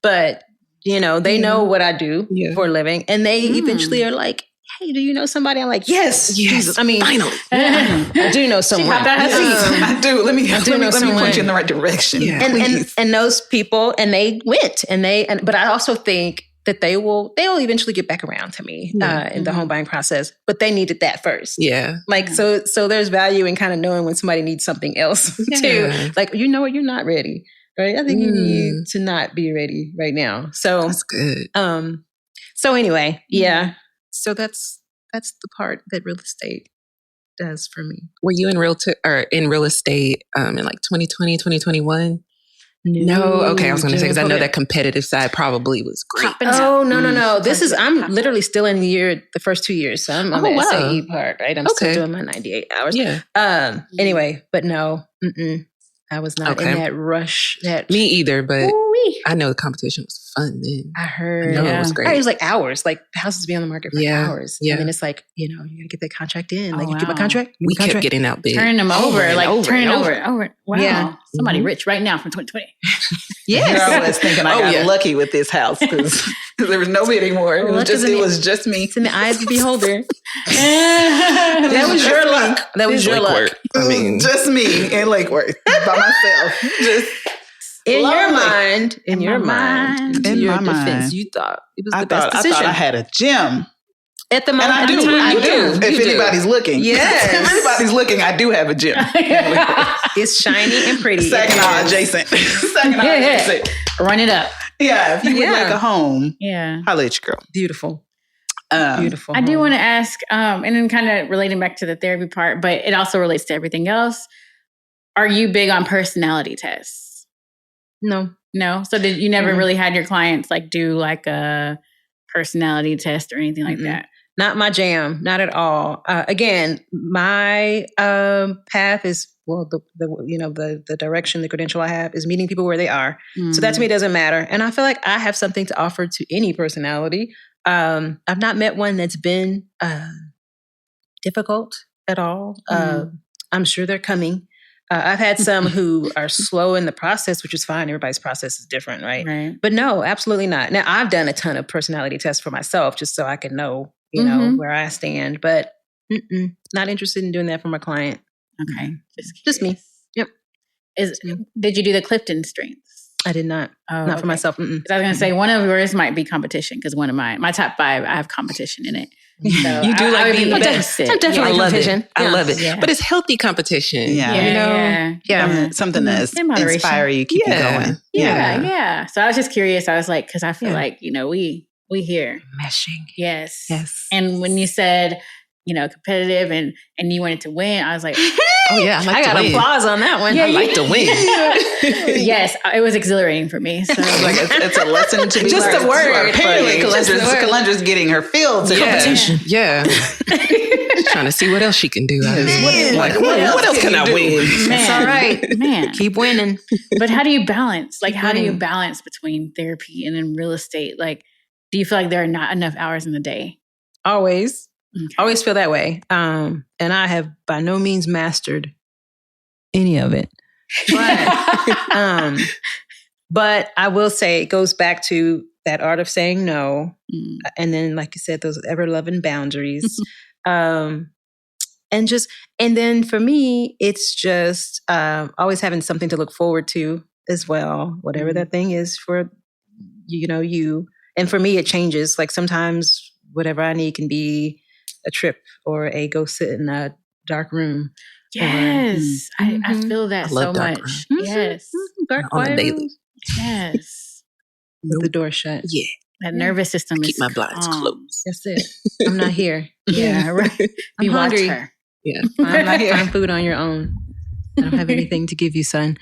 but they know what I do for a living. And they eventually are like, hey, do you know somebody? I'm like, yes. I mean, finally. I do know someone. I do. Let me point you in the right direction. Yeah. And those people, and they went, but I also think that they'll eventually get back around to me in the home buying process, but they needed that first. Yeah. So there's value in kind of knowing when somebody needs something else too. Like, what, you're not ready, right? I think you need to not be ready right now. So that's good. So anyway, so that's the part that real estate does for me. Were you in real estate in like 2020, 2021? No. Okay, I was going to say, because I know that competitive side probably was great. Oh, no. I'm literally still in the first 2 years. So I'm on the SAE part, right? I'm still doing my 98 hours. Yeah. Anyway, but no, I was not in that rush. Me either, but I know the competition was fun then. I heard. It was great. It was like hours. Like, houses be on the market for hours. Yeah. And then it's like, you got to get that contract in. Like, you get my contract? We kept getting out big. Turning them over. Turning over. Wow. Yeah. Somebody rich right now from 2020. Yes. I was thinking I got lucky with this house because there was nobody anymore. It was just me. It's in the eye of the beholder. That was your luck. That was your luck. I mean, just me in Lake Worth by myself. Just in your mind, to your defense, you thought it was the best decision. I thought I had a gym. At the moment, And I do. I do. If anybody's looking. Yes. If anybody's looking, I do have a gym. It's shiny and pretty. Saginaw adjacent. Saginaw adjacent. Run it up. Yeah, if you would like a home, holla at your girl. Beautiful. Beautiful. I do want to ask, and then kind of relating back to the therapy part, but it also relates to everything else. Are you big on personality tests? No. So did you never really had your clients like do like a personality test or anything like that? Not my jam. Not at all. Again, my path is the direction, the credential I have is meeting people where they are. So that to me doesn't matter. And I feel like I have something to offer to any personality. I've not met one that's been difficult at all. I'm sure they're coming. I've had some who are slow in the process, which is fine. Everybody's process is different, right? But no, absolutely not. Now, I've done a ton of personality tests for myself just so I can know, where I stand. But not interested in doing that for my client. Okay. Just me. Yep. Did you do the Clifton strengths? I did not. Not for myself. I was going to say one of yours might be competition because one of my top 5, I have competition in it. So you do like being the best. I'm definitely competition. I love it. Yeah. But it's healthy competition. Something that's inspire you, keep you going. Yeah. So I was just curious. I was like, because I feel like, we here. Meshing. Yes. And when you said, competitive and you wanted to win, I was like, oh yeah, I got applause on that one. I like to win. Yes, it was exhilarating for me. So it's a lesson to be just learned. a word. Apparently, Calendra's getting her feel to competition. Yeah. She's trying to see what else she can do. What else can I win? That's all right, man. Keep winning. But how do you balance? How do you balance between therapy and then real estate? Do you feel like there are not enough hours in the day? Always. Okay. Always feel that way. And I have by no means mastered any of it. But I will say it goes back to that art of saying no. And then, like you said, those ever-loving boundaries. And then for me, it's just always having something to look forward to as well, whatever that thing is for, you. And for me, it changes. Sometimes whatever I need can be a trip or a go sit in a dark room. Yes. I feel that so much. Yes. Dark quiet. Yes. With the door shut. Yeah. That nervous system keep my blinds closed. That's it. I'm not here. Yeah, right. I'm hungry. Her. Yeah. I'm not here. Find food on your own. I don't have anything to give you, son.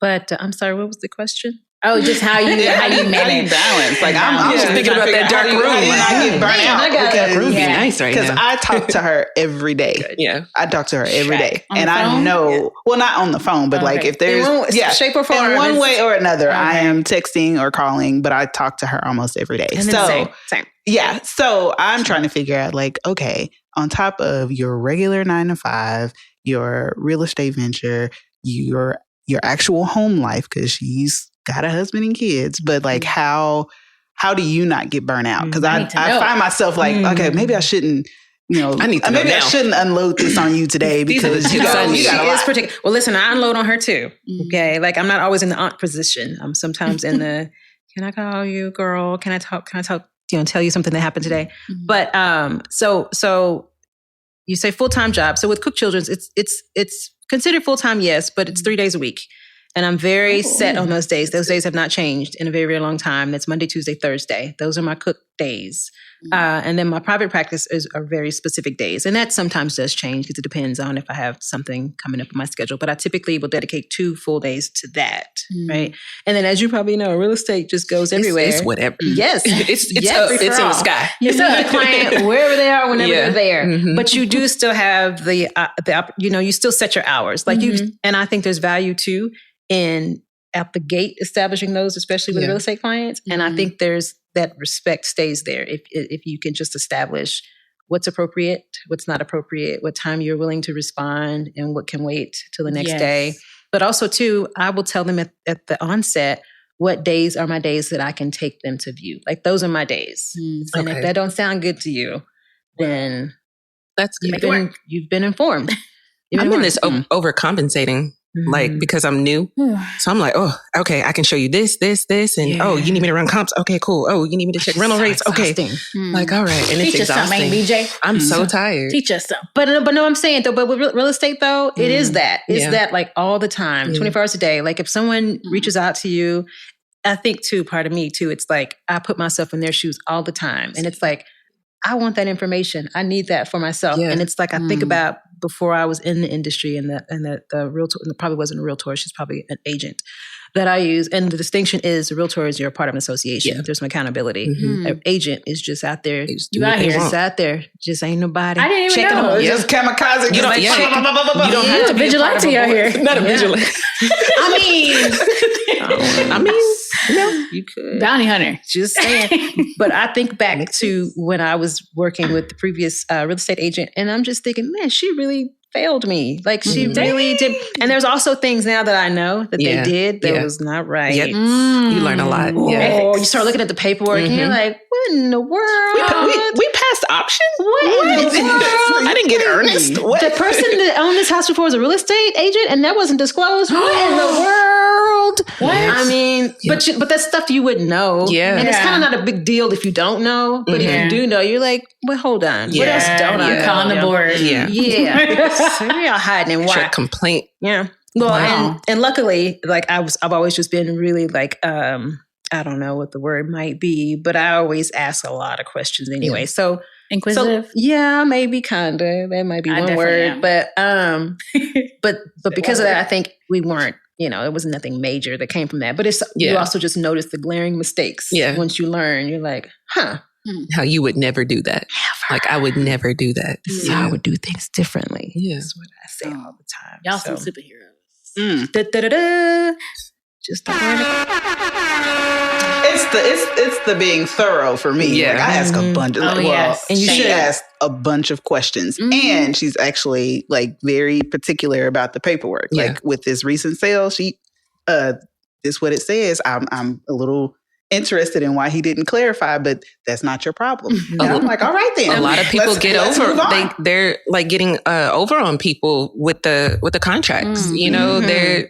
But I'm sorry, what was the question? Oh, just how you manage balance. I'm just thinking about that dark room. How do you not get burnt out? I got that room. Nice right now. Because I talk to her every day. Yeah, I talk to her every day, and I know. Well, not on the phone, but if there's shape or form, in one way or another, I am texting or calling, but I talk to her almost every day. And so same. Yeah, so I'm trying to figure out okay, on top of your regular 9 to 5, your real estate venture, your actual home life, because she's got a husband and kids, but how do you not get burnt out? Because I find myself okay, maybe I shouldn't, I shouldn't unload this on you today because you got a lot. Well, listen, I unload on her too. Okay, I'm not always in the aunt position. I'm sometimes in the can I call you, girl? Can I talk? Tell you something that happened today. But so you say full-time job. So with Cook Children's, it's considered full-time, yes, but it's 3 days a week. And I'm very set on those days. Those days have not changed in a very, very long time. That's Monday, Tuesday, Thursday. Those are my Cook days. And then my private practice are very specific days. And that sometimes does change because it depends on if I have something coming up in my schedule. But I typically will dedicate 2 full days to that, right? And then as you probably know, real estate just goes everywhere. It's whatever. Yes. It's up. It's in the sky. You still have the client wherever they are, whenever they're there. But you do still have you still set your hours. And I think there's value too in at the gate establishing those, especially with real estate clients. And I think there's that respect stays there if you can just establish what's appropriate, what's not appropriate, what time you're willing to respond, and what can wait till the next day. But also too, I will tell them at the onset what days are my days that I can take them to view. Those are my days. And if that don't sound good to you, then that's you've been informed. I'm in this overcompensating like, because I'm new. So I'm like, oh, okay, I can show you this. And oh, you need me to run comps? Okay, cool. Oh, you need me to check rental rates? Okay. Like, all right. And Teach it's us something, exhausting. BJ. I'm so tired. Teach us something. But no, I'm saying though, but with real estate though, it is that. It's that like all the time, 24 hours a day. Like if someone reaches out to you, I think too, part of me too, it's like I put myself in their shoes all the time. And it's like, I want that information. I need that for myself. Yeah. And it's like, I think about before I was in the industry and the realtor, and probably wasn't a realtor, she's probably an agent that I use. And the distinction is the realtor is you're part of an association. Yeah. There's some accountability. Mm-hmm. An agent is just out there. You out here. Just out there. Just ain't nobody. I didn't even checking know. them. Just kamikaze. You don't, Just like, you don't have to be vigilante out here. Not a vigilante. I mean, you could. Bounty hunter. Just saying. But I think back to when I was working with the previous real estate agent, and I'm just thinking, man, she really failed me. Like she really did. And there's also things now that I know that they did that was not right. Yep. You learn a lot. Yeah. Oh, you start looking at the paperwork and you're like, what in the world? we passed option? What in the world? I didn't get earnest. What? The person that owned this house before was a real estate agent and that wasn't disclosed. What in the world? What? I mean, but that's stuff you wouldn't know. Yeah. And it's kind of not a big deal if you don't know. But if you do know, you're like, well, hold on. What else don't I know? Calling the board. Yeah. Yeah. So you're hiding and why? Check complaint. Yeah. Well, Wow. and luckily, like I've always just been really like, I don't know what the word might be, but I always ask a lot of questions anyway. So Inquisitive. yeah, maybe kinda. That might be I one definitely word. am. But because of that, I think we weren't, it was nothing major that came from that. But it's you also just notice the glaring mistakes. Yeah. Once you learn, you're like, huh. How you would never do that. Like I would never do that. This is how I would do things differently. Yeah. That's what I say all the time. Y'all So, some superheroes. da-da-da-da. Just the word. It's the being thorough for me. Yeah. Like I ask a bunch of yes. and you Same. should ask a bunch of questions. And she's actually like very particular about the paperwork. Yeah. Like with this recent sale, she this is what it says. I'm a little interested in why he didn't clarify, but that's not your problem. And I'm like, all right then. A lot of people Let's over. move on. They're like getting over on people with the contracts. They're.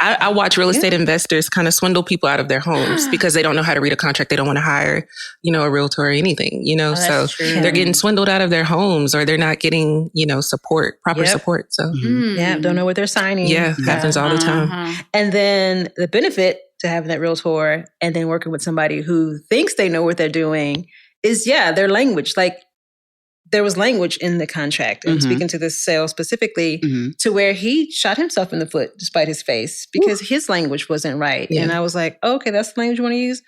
I watch real estate investors kind of swindle people out of their homes because they don't know how to read a contract. They don't want to hire, a realtor or anything. So they're getting swindled out of their homes, or they're not getting, support, proper support. So Yeah, don't know what they're signing. yeah, happens all the time. And then the benefit to having that realtor and then working with somebody who thinks they know what they're doing is, their language. Like there was language in the contract, and speaking to this sale specifically, to where he shot himself in the foot despite his face because his language wasn't right. Yeah. And I was like, okay, that's the language you want to use?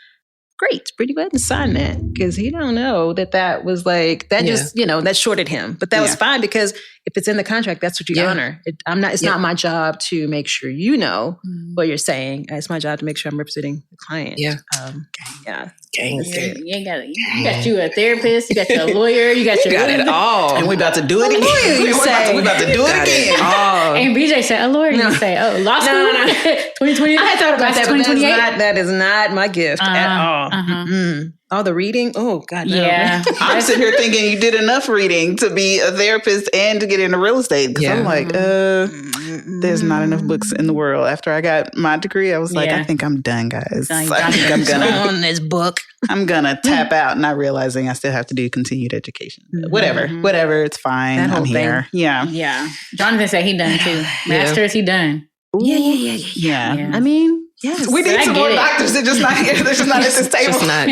Great, pretty good and sign that, because he don't know that was like that. Just that shorted him, but that was fine because if it's in the contract, that's what you honor. It's not my job to make sure what you're saying. It's my job to make sure I'm representing the client. Yeah. Gang. You got you a therapist, you got your lawyer, you got your Got it all. And we about to do it again. We about to do it again. And BJ said, "A lawyer." You say, "Oh, law school." No. 2020. I had thought about that, but 2028. that is not my gift at all. All the reading. Oh God, no. Yeah. I'm sitting here thinking you did enough reading to be a therapist and to get into real estate. Because I'm like, there's not enough books in the world. After I got my degree, I was like, I think I'm done, guys. I think I'm gonna on this book. I'm gonna tap out, not realizing I still have to do continued education. Whatever, it's fine. That whole I'm here. thing. Yeah. Yeah. Jonathan said he done too. Masters, he done. Yeah. I mean, yes. We need I some get more it. doctors. They're just not here. They're just not at this table. Just not.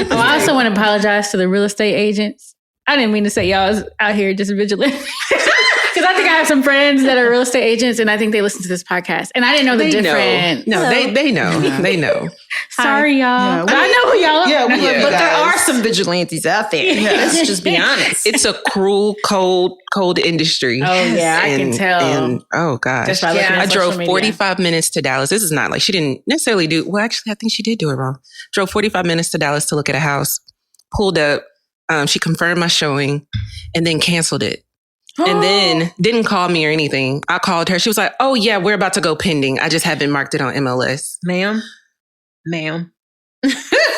Well, I also want to apologize to the real estate agents. I didn't mean to say y'all was out here just vigilant. Because I think I have some friends that are real estate agents, and I think they listen to this podcast. And I didn't know the difference. No, they know. They know. Sorry, y'all. Yeah, But I know who y'all are. Yeah, but there guys. are some vigilantes out there. Let's just be honest. It's a cruel, cold industry. Oh, yeah, I can tell. And, oh, gosh. Just by looking at I drove social media. 45 minutes to Dallas. This is not like she didn't necessarily do, well, actually, I think she did do it wrong. Drove 45 minutes to Dallas to look at a house, pulled up. She confirmed my showing and then canceled it. And then didn't call me or anything. I called her. She was like, oh, yeah, we're about to go pending. I just haven't marked it on MLS. Ma'am.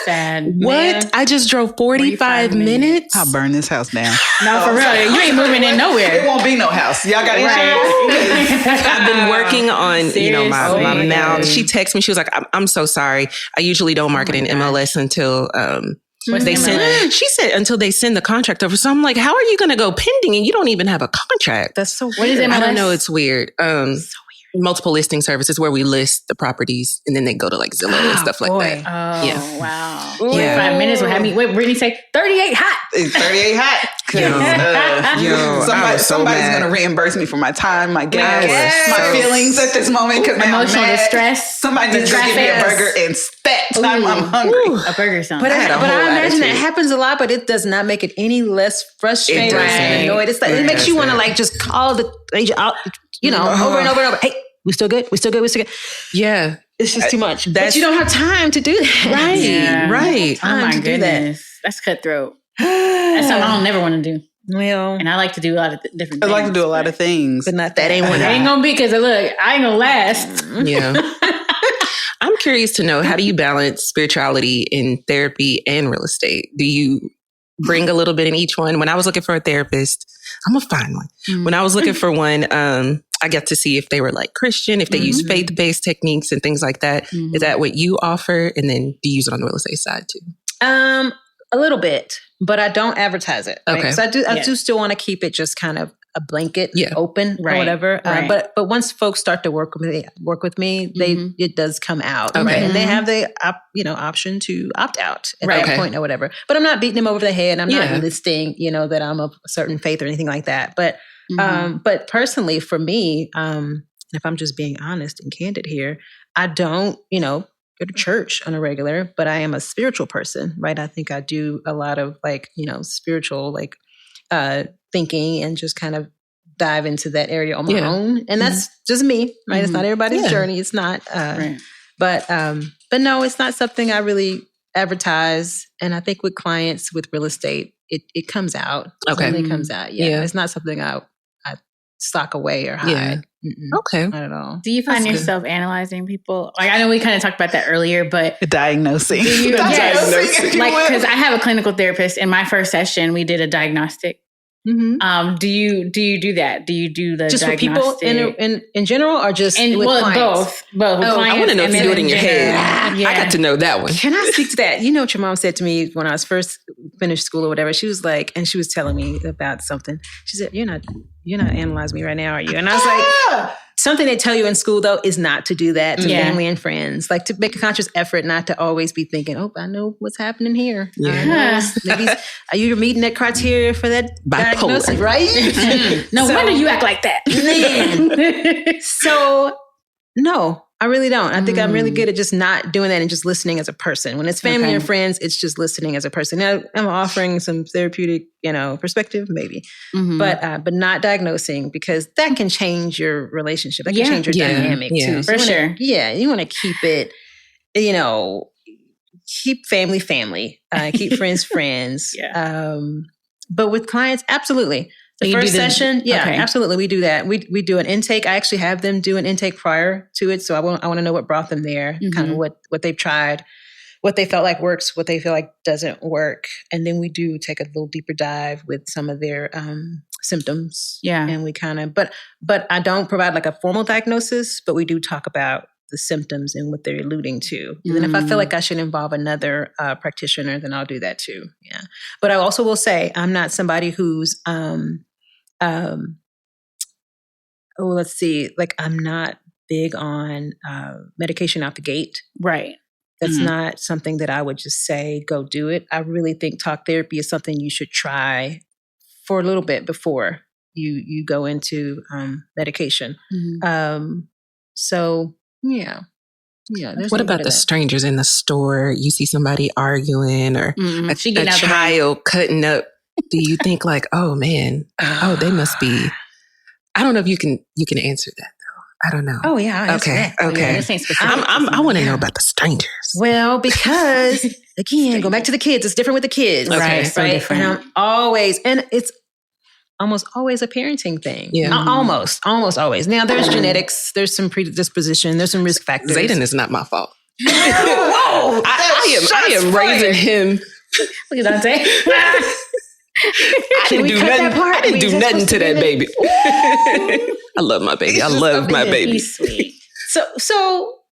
Sad. What? Man. I just drove 45 minutes? I'll burn this house down. No, for real. You ain't moving in It nowhere. won't be no house. Y'all got I've been working on, my Seriously? mouth. She texted me. She was like, I'm so sorry. I usually don't market in MLS until What's they MLS? send. She said until they send the contract over. So I'm like, how are you going to go pending and you don't even have a contract? That's so weird. What is MLS? I don't know. It's weird. Multiple listing services where we list the properties and then they go to like Zillow and stuff like that. Oh, Yeah. wow. Yeah. 5 minutes will have me. Wait, Brittany say 38 hot. It's 38 hot. Somebody's going to reimburse me for my time, my gas, my feelings at this moment because Emotional distress. Somebody needs to give me a burger and stat. I'm hungry. A burger sound. But I had a whole imagine that attitude. happens a lot, but it does not make it any less frustrating or doesn't. annoyed. It's like, it makes you want to like just call the agent out, over and over and over. Hey, we still good? We still good? We still good? Yeah. It's just too much. But That's- you don't have time to do that. Right. Yeah. Right. Oh my time to do that. goodness. That's cutthroat. That's something I don't never want to do. Well, And I like to do a lot of different I things. like to do a lot of things. but not That ain't one. one. It ain't going to be because, look, I ain't going to last. Yeah. I'm curious to know, how do you balance spirituality in therapy and real estate? Do you bring a little bit in each one? When I was looking for a therapist, I'm gonna find one. When I was looking for one, I got to see if they were like Christian, if they use faith-based techniques and things like that. Is that what you offer? And then do you use it on the real estate side too? A little bit, but I don't advertise it. Right? Okay. So I do still want to keep it just kind of a blanket, open Right. or whatever. Right. But once folks start to work with me, it does come out, Okay. right? And they have the option to opt out at Right. that point or whatever. But I'm not beating them over the head. I'm Yeah. not listing, that I'm of a certain faith or anything like that. But but personally, for me, if I'm just being honest and candid here, I don't, go to church on a regular, but I am a spiritual person, right? I think I do a lot of spiritual thinking and just kind of dive into that area on my own. And that's just me, right? It's not everybody's journey. It's not, but no, it's not something I really advertise. And I think with clients with real estate, it comes out. Okay. It comes out. Yeah. It's not something I sock away or hide. Yeah. Okay. Not at all. Do you find yourself analyzing people? Like, I know we kind of talked about that earlier, but Diagnosing. do you, Diagnosing, if you will. because I have a clinical therapist. In my first session, we did a diagnostic. Do you do that? Do you do the just for diagnostic? people in general, or just with clients? both. With clients I want to know and if you then do it in your head. Yeah. I got to know that one. Can I speak to that? You know what your mom said to me when I was first finished school or whatever? She was like, and she was telling me about something. She said, You're not analyzing me right now, are you? And I was like, something they tell you in school, though, is not to do that to family and friends. Like, to make a conscious effort not to always be thinking, oh, I know what's happening here. Yeah. Maybe are you meeting that criteria for that Bipolar. diagnosis, right? No wonder you act like that. Man. So, no, I really don't. I think I'm really good at just not doing that and just listening as a person. When it's family and friends, it's just listening as a person. Now, I'm offering some therapeutic, perspective, maybe, but not diagnosing, because that can change your relationship. That can change your dynamic too. So For sure. You want to keep it, keep family, keep friends, friends. But with clients, absolutely. The first session, absolutely, we do that. We do an intake. I actually have them do an intake prior to it, so I want to know what brought them there, kind of what they've tried, what they felt like works, what they feel like doesn't work, and then we do take a little deeper dive with some of their symptoms. Yeah, and we kind of, but I don't provide like a formal diagnosis, but we do talk about the symptoms and what they're alluding to. And then if I feel like I should involve another practitioner, then I'll do that too. Yeah, but I also will say I'm not somebody who's let's see, like, I'm not big on medication out the gate. Right. That's not something that I would just say, go do it. I really think talk therapy is something you should try for a little bit before you go into medication. So, yeah. What about the strangers in the store? You see somebody arguing or a child cutting up. Do you think like, oh man, they must be? I don't know if you can answer that though. I don't know. Oh yeah. Okay. This ain't specific. I want to know about the strangers. Well, because again, go back to the kids. It's different with the kids, right? So different. And it's almost always a parenting thing. Yeah, almost always. Now there's genetics. There's some predisposition. There's some risk factors. Zayden is not my fault. Whoa! I am raising him. Look at Dante. I didn't do nothing to that baby. I love my baby. I love my baby. He's sweet.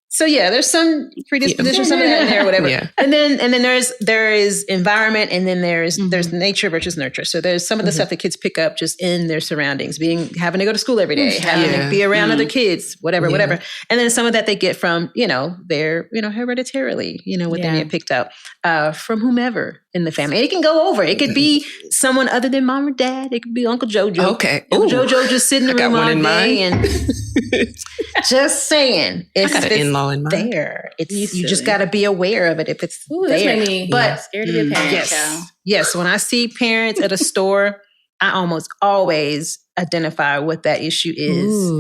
So yeah, there's some predisposition, some of that in there, whatever. Yeah. And then there is environment, and then there's nature versus nurture. So there's some of the stuff that kids pick up just in their surroundings, having to go to school every day, having to be around other kids, whatever. And then some of that they get from, their, hereditarily, what they may have picked up from whomever in the family. And it can go over. It could be someone other than mom or dad. It could be Uncle Jojo. Okay. Uncle Jojo just sitting in the room all day and just saying. I got an in-law in mind. There. You just got to be aware of it if it's there. This made me scared to be a parent. Yes. When I see parents at a store, I almost always identify what that issue is.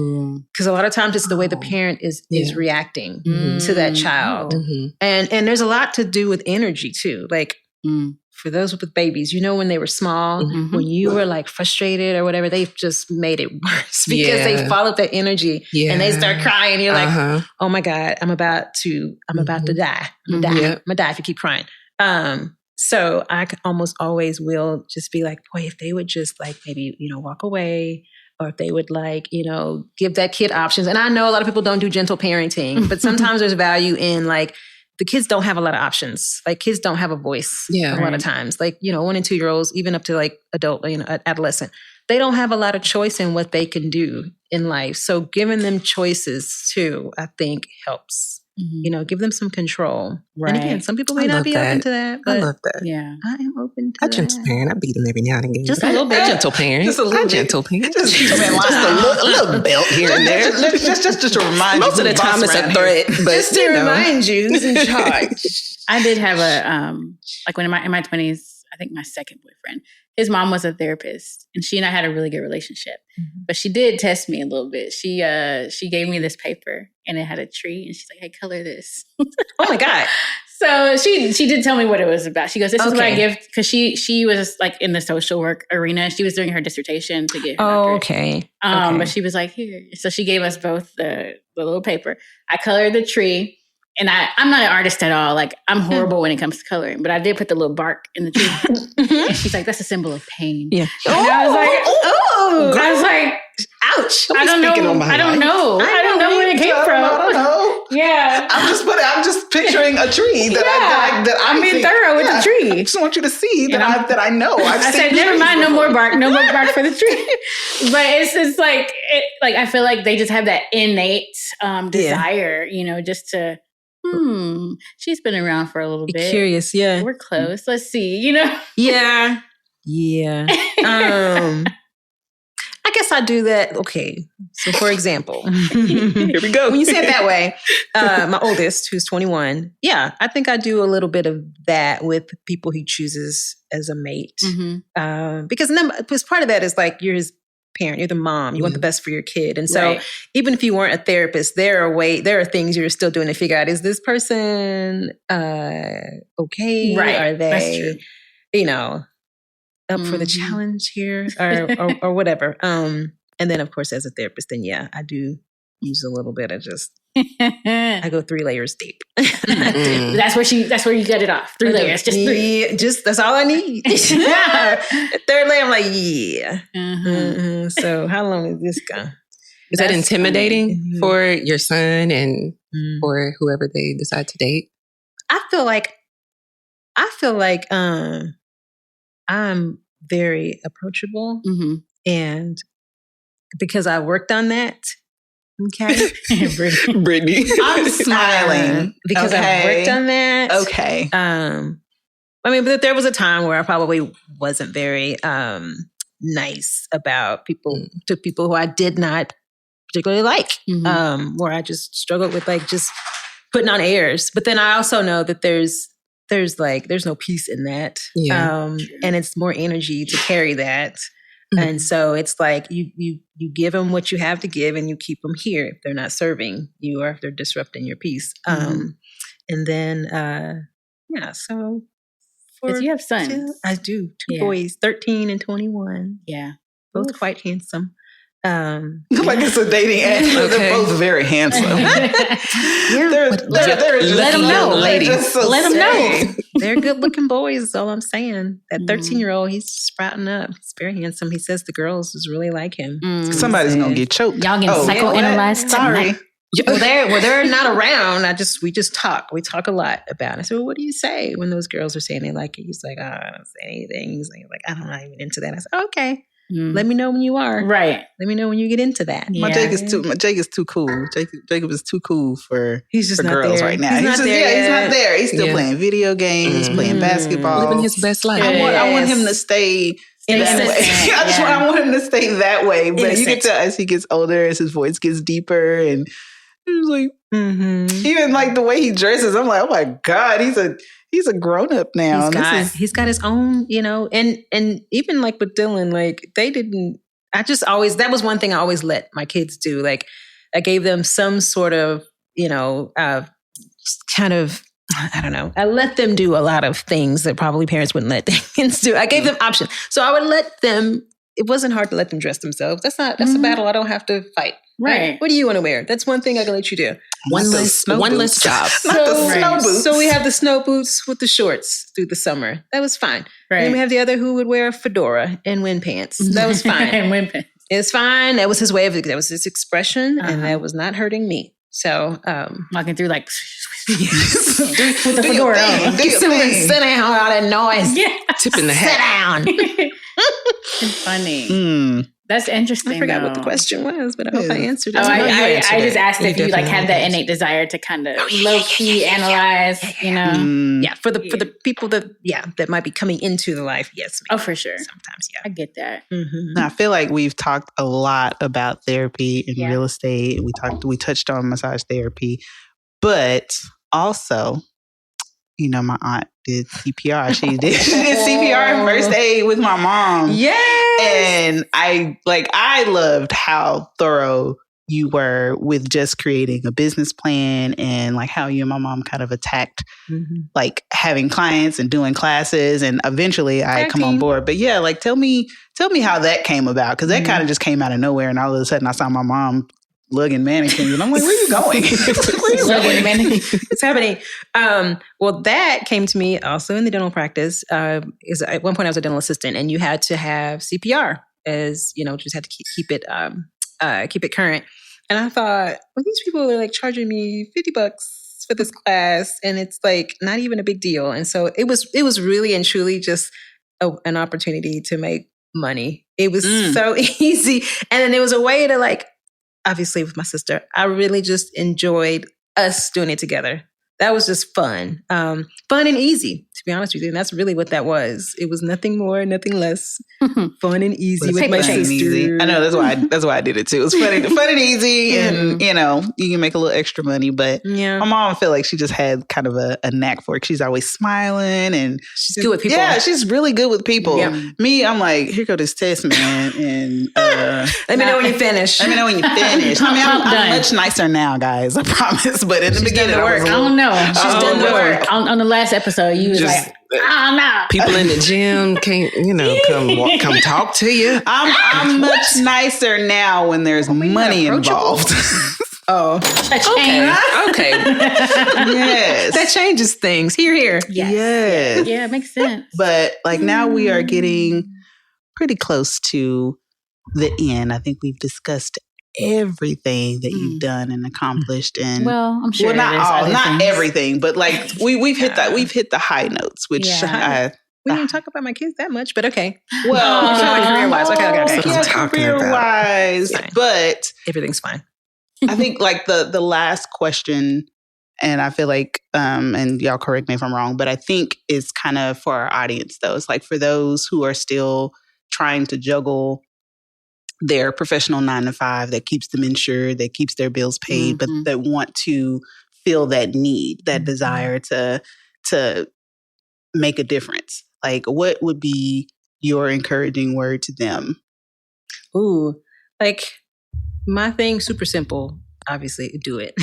Because a lot of times it's the way the parent is reacting to that child. And there's a lot to do with energy too. Like for those with babies, when they were small, when you were like frustrated or whatever, they've just made it worse because they followed that energy and they start crying. You're like, oh my God, I'm about to die. I'm gonna die. I'm gonna die if you keep crying. So I almost always will just be like, boy, if they would just like maybe, walk away, or if they would like, give that kid options. And I know a lot of people don't do gentle parenting, but sometimes there's value in like, the kids don't have a lot of options. Like kids don't have a voice a lot of times. Like, 1 and 2 year olds, even up to like adult, adolescent, they don't have a lot of choice in what they can do in life. So giving them choices too, I think helps. Give them some control. Right. And again, some people may not be open to that. But I love that. Yeah. I am open to I that. gentle parent. I beat them every now and again. Just a little bit. Gentle parent. Just a little gentle parent. Just a little belt here and there. Just to remind you. Most of the time it's a threat. But just to remind you who's in charge. I did have a, like when in my 20s, I think my second boyfriend, his mom was a therapist and she and I had a really good relationship, but she did test me a little bit. She gave me this paper and it had a tree and she's like, hey, color this. Oh my God. So she did tell me what it was about. She goes, this is what I give. Cause she was like in the social work arena. She was doing her dissertation to get her doctorate. Okay. But she was like, here. So she gave us both the little paper. I colored the tree. And I'm not an artist at all. Like, I'm horrible when it comes to coloring, but I did put the little bark in the tree. And she's like, that's a symbol of pain. Yeah. And I was like, I was like, ouch. I don't know. I don't know where it came from. I don't know. Yeah. I'm just picturing a tree that I'm being thorough with the tree. I just want you to see that I know. I said, never mind, no more bark for the tree. But it's like, I feel like they just have that innate desire, just to, she's been around for a little bit. Curious, yeah. We're close. Let's see, Yeah. I guess I do that. Okay. So for example, here we go. When you say it that way, my oldest, who's 21, I think I do a little bit of that with people he chooses as a mate. Because part of that is like, you're his parent, you're the mom, you want the best for your kid. And so even if you weren't a therapist, there are things you're still doing to figure out, is this person okay? Right. Are they, that's true. Up for the challenge here or whatever. And then of course, as a therapist, then I do use a little bit of just, I go 3 layers deep. That's where you get it off. 3 layers, just 3. That's all I need. The 3rd layer, I'm like, So how long is this going? Is that intimidating for your son and for whoever they decide to date? I feel like I'm very approachable, and because I worked on that. Okay, Brittany, I'm smiling because I worked on that. Okay, but there was a time where I probably wasn't very nice about people who I did not particularly like, where I just struggled with like just putting on airs. But then I also know that there's no peace in that, and it's more energy to carry that. And so it's like you give them what you have to give and you keep them here if they're not serving you or if they're disrupting your peace. And then, so. Because you have sons. I do. 2 boys, 13 and 21. Yeah. Both quite handsome. Like it's a dating app. Okay. They're both very handsome. They're Let them know, ladies. Let them know. They're good looking boys, is all I'm saying. That Mhm. 13-year-old, he's sprouting up. He's very handsome. He says the girls just really like him. Mm. Somebody's gonna get choked. Y'all getting psychoanalyzed Sorry. tonight. Well, they're not around. We just talk. We talk a lot about it. I said, well, what do you say when those girls are saying they like it? He's like, I don't say anything. He's like, I'm not even into that. I said, okay. Mm. Let me know when you are. Right. Let me know when you get into that. My Yeah. Jake is too cool. Jacob is too cool for He's just for not girls there. right now. He's not there he's yet. not there. He's still Yeah. playing video games, playing basketball, Living his best life. I want him to Yes. stay that Innocent. way. Yeah. I want him to stay that way. But you can Innocent. tell as he gets older, as his voice gets deeper, and he's like, even like the way he dresses, I'm like, oh my God, he's a grown up now. He's got his own, and even like with Dylan, like they didn't. That was one thing I always let my kids do. Like I gave them some sort of, kind of, I don't know. I let them do a lot of things that probably parents wouldn't let their kids do. I gave them options. So I would let them, it wasn't hard to let them dress themselves. That's a battle I don't have to fight. Right. What do you want to wear? That's one thing I can let you do. One less job. Not the snow boots. So we have the snow boots with the shorts through the summer. That was fine. Right. And then we have the other who would wear a fedora and wind pants. That was fine. And women. It's fine. That was his way that was his expression, and that was not hurting me. So, Walking through like With the fedora on. sit down, all that noise. Yeah. Tipping the Sit hat. down. It's funny. Mm. That's interesting. I forgot what the though. question was, but I hope I answered it. Oh, I answered just it. asked if you like had that innate desire to kind of low key analyze, Yeah, for the people that might be coming into the life, yes. Oh, for sure. Sometimes, I get that. Mm-hmm. I feel like we've talked a lot about therapy and Yeah. real estate. We touched on massage therapy, but also, my aunt did CPR. She did CPR and first aid with my mom. Yes. And I loved how thorough you were with just creating a business plan and like how you and my mom kind of attacked like having clients and doing classes, and eventually I come on board. But yeah, like tell me how that came about, because that kind of just came out of nowhere, and all of a sudden I saw my mom lugging mannequins, and I'm like, where you going? It's happening. Well, that came to me also in the dental practice. Is at one point I was a dental assistant, and you had to have CPR as just had to keep it current. And I thought, well, these people are like charging me $50 for this class, and it's like not even a big deal. And so it was really and truly just an opportunity to make money. It was so easy, and then it was a way to like. Obviously, with my sister, I really just enjoyed us doing it together. That was just fun. Fun and easy, to be honest with you. And that's really what that was. It was nothing more, nothing less. Fun and easy with my sister. Easy. I know, that's why I did it too. It was fun and easy, and you can make a little extra money. But my mom, I feel like she just had kind of a knack for it. She's always smiling, and she's good with people. Yeah, she's really good with people. Yeah. Me, I'm like, here go this test, man, and let me know when you finish. Let me know when you finish. I mean, I'm much nicer now, guys. I promise. But in the beginning, I don't know. She's done the work. On the last episode, you was like, I don't know. People in the gym can't, come talk to you. I'm much nicer now when there's money involved. Oh, Okay. Yes. That changes things. Here. Yes. Yeah, it makes sense. But like now we are getting pretty close to the end. I think we've discussed everything that you've done and accomplished, and well, I'm sure not everything, but like we've hit the high notes, which we didn't talk about my kids that much, but okay. Well, career-wise, okay. Career-wise, but everything's fine. I think like the last question, and I feel like, and y'all correct me if I'm wrong, but I think it's kind of for our audience though. It's like for those who are still trying to juggle their professional 9-to-5 that keeps them insured, that keeps their bills paid, but that want to feel that need, that desire to make a difference. Like, what would be your encouraging word to them? Ooh, like my thing, super simple. Obviously, do it.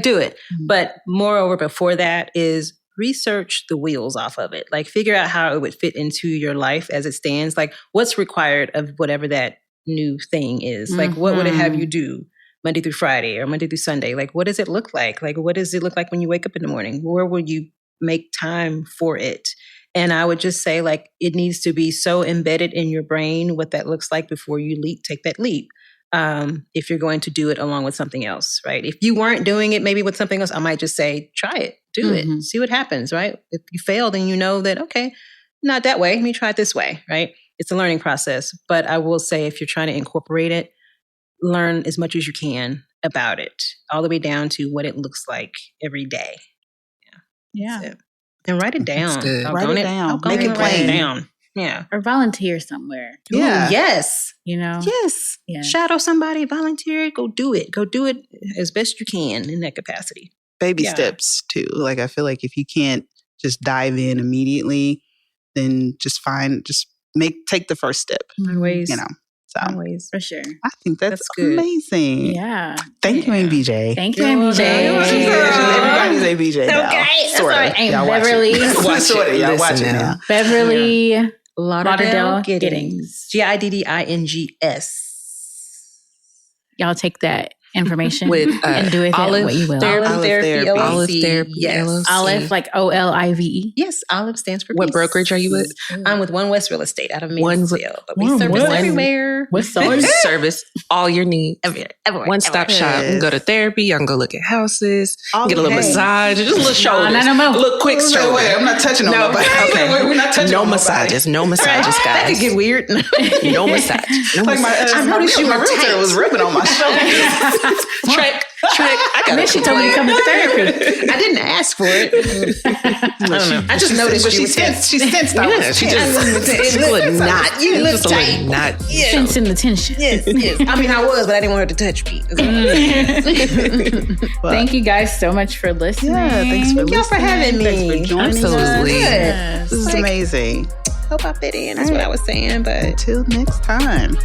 Do it. But moreover, before that is research the wheels off of it. Like, figure out how it would fit into your life as it stands. Like, what's required of whatever that new thing is. Like, what would it have you do Monday through Friday or Monday through Sunday? Like, what does it look like? Like, what does it look like when you wake up in the morning? Where will you make time for it? And I would just say, like, it needs to be so embedded in your brain what that looks like before you take that leap. If you're going to do it along with something else, right? If you weren't doing it maybe with something else, I might just say, try it, do it, see what happens, right? If you fail, then you know that, okay, not that way. Let me try it this way, right? It's a learning process. But I will say, if you're trying to incorporate it, learn as much as you can about it, all the way down to what it looks like every day. Yeah. And write it down. Write it down. Make it write it plain. down. Yeah. Or volunteer somewhere. Yeah. Ooh, yes. You know? Yes. Yeah. Shadow somebody, volunteer, go do it. Go do it as best you can in that capacity. Baby steps too. Like, I feel like if you can't just dive in immediately, then take the first step. Always. You know. So Always. For sure. I think that's good. amazing. Yeah. Thank you, ABJ. Thank you, MBJ. Everybody's ABJ now. Okay. Sort of. And Y'all watch Beverly. it. Sort of. Y'all Listen watch it now. now. Beverly Lauderdale Giddings. Giddings. Y'all take that information With and do with it Olive what you will. Therapy. Olive Therapy. Olive Therapy. Yes. LLC. Olive, like OLIVE. Yes, Olive stands for What peace. brokerage are you with? I'm with One West Real Estate out of One- Mansfield. But we One service West. everywhere. What size? Service all your needs. Everywhere. One stop shop. You can go to therapy. You can go look at houses. Get a little Okay. massage. Just a little shoulders. no. A little quick stroke. Wait, I'm not touching on No, nobody. okay. We're not touching No on massages. No massages, That guys. could get weird. No massage. No Like massage. my realtor was rubbing on my shoulder. Trek. I got Then she told me to come to therapy. I didn't ask for it. I don't know. I just noticed But you she was sensed I was Yeah, she tense. just would not. You look just a tight. little not. Sensing the tension. Yes. I mean, I was, but I didn't want her to touch me. Thank you guys so much for listening. Yeah, thanks for Thank y'all for having me. Thanks for joining Absolutely. us. Yes. This is amazing. Hope I fit in. That's what I was saying. But Until next time.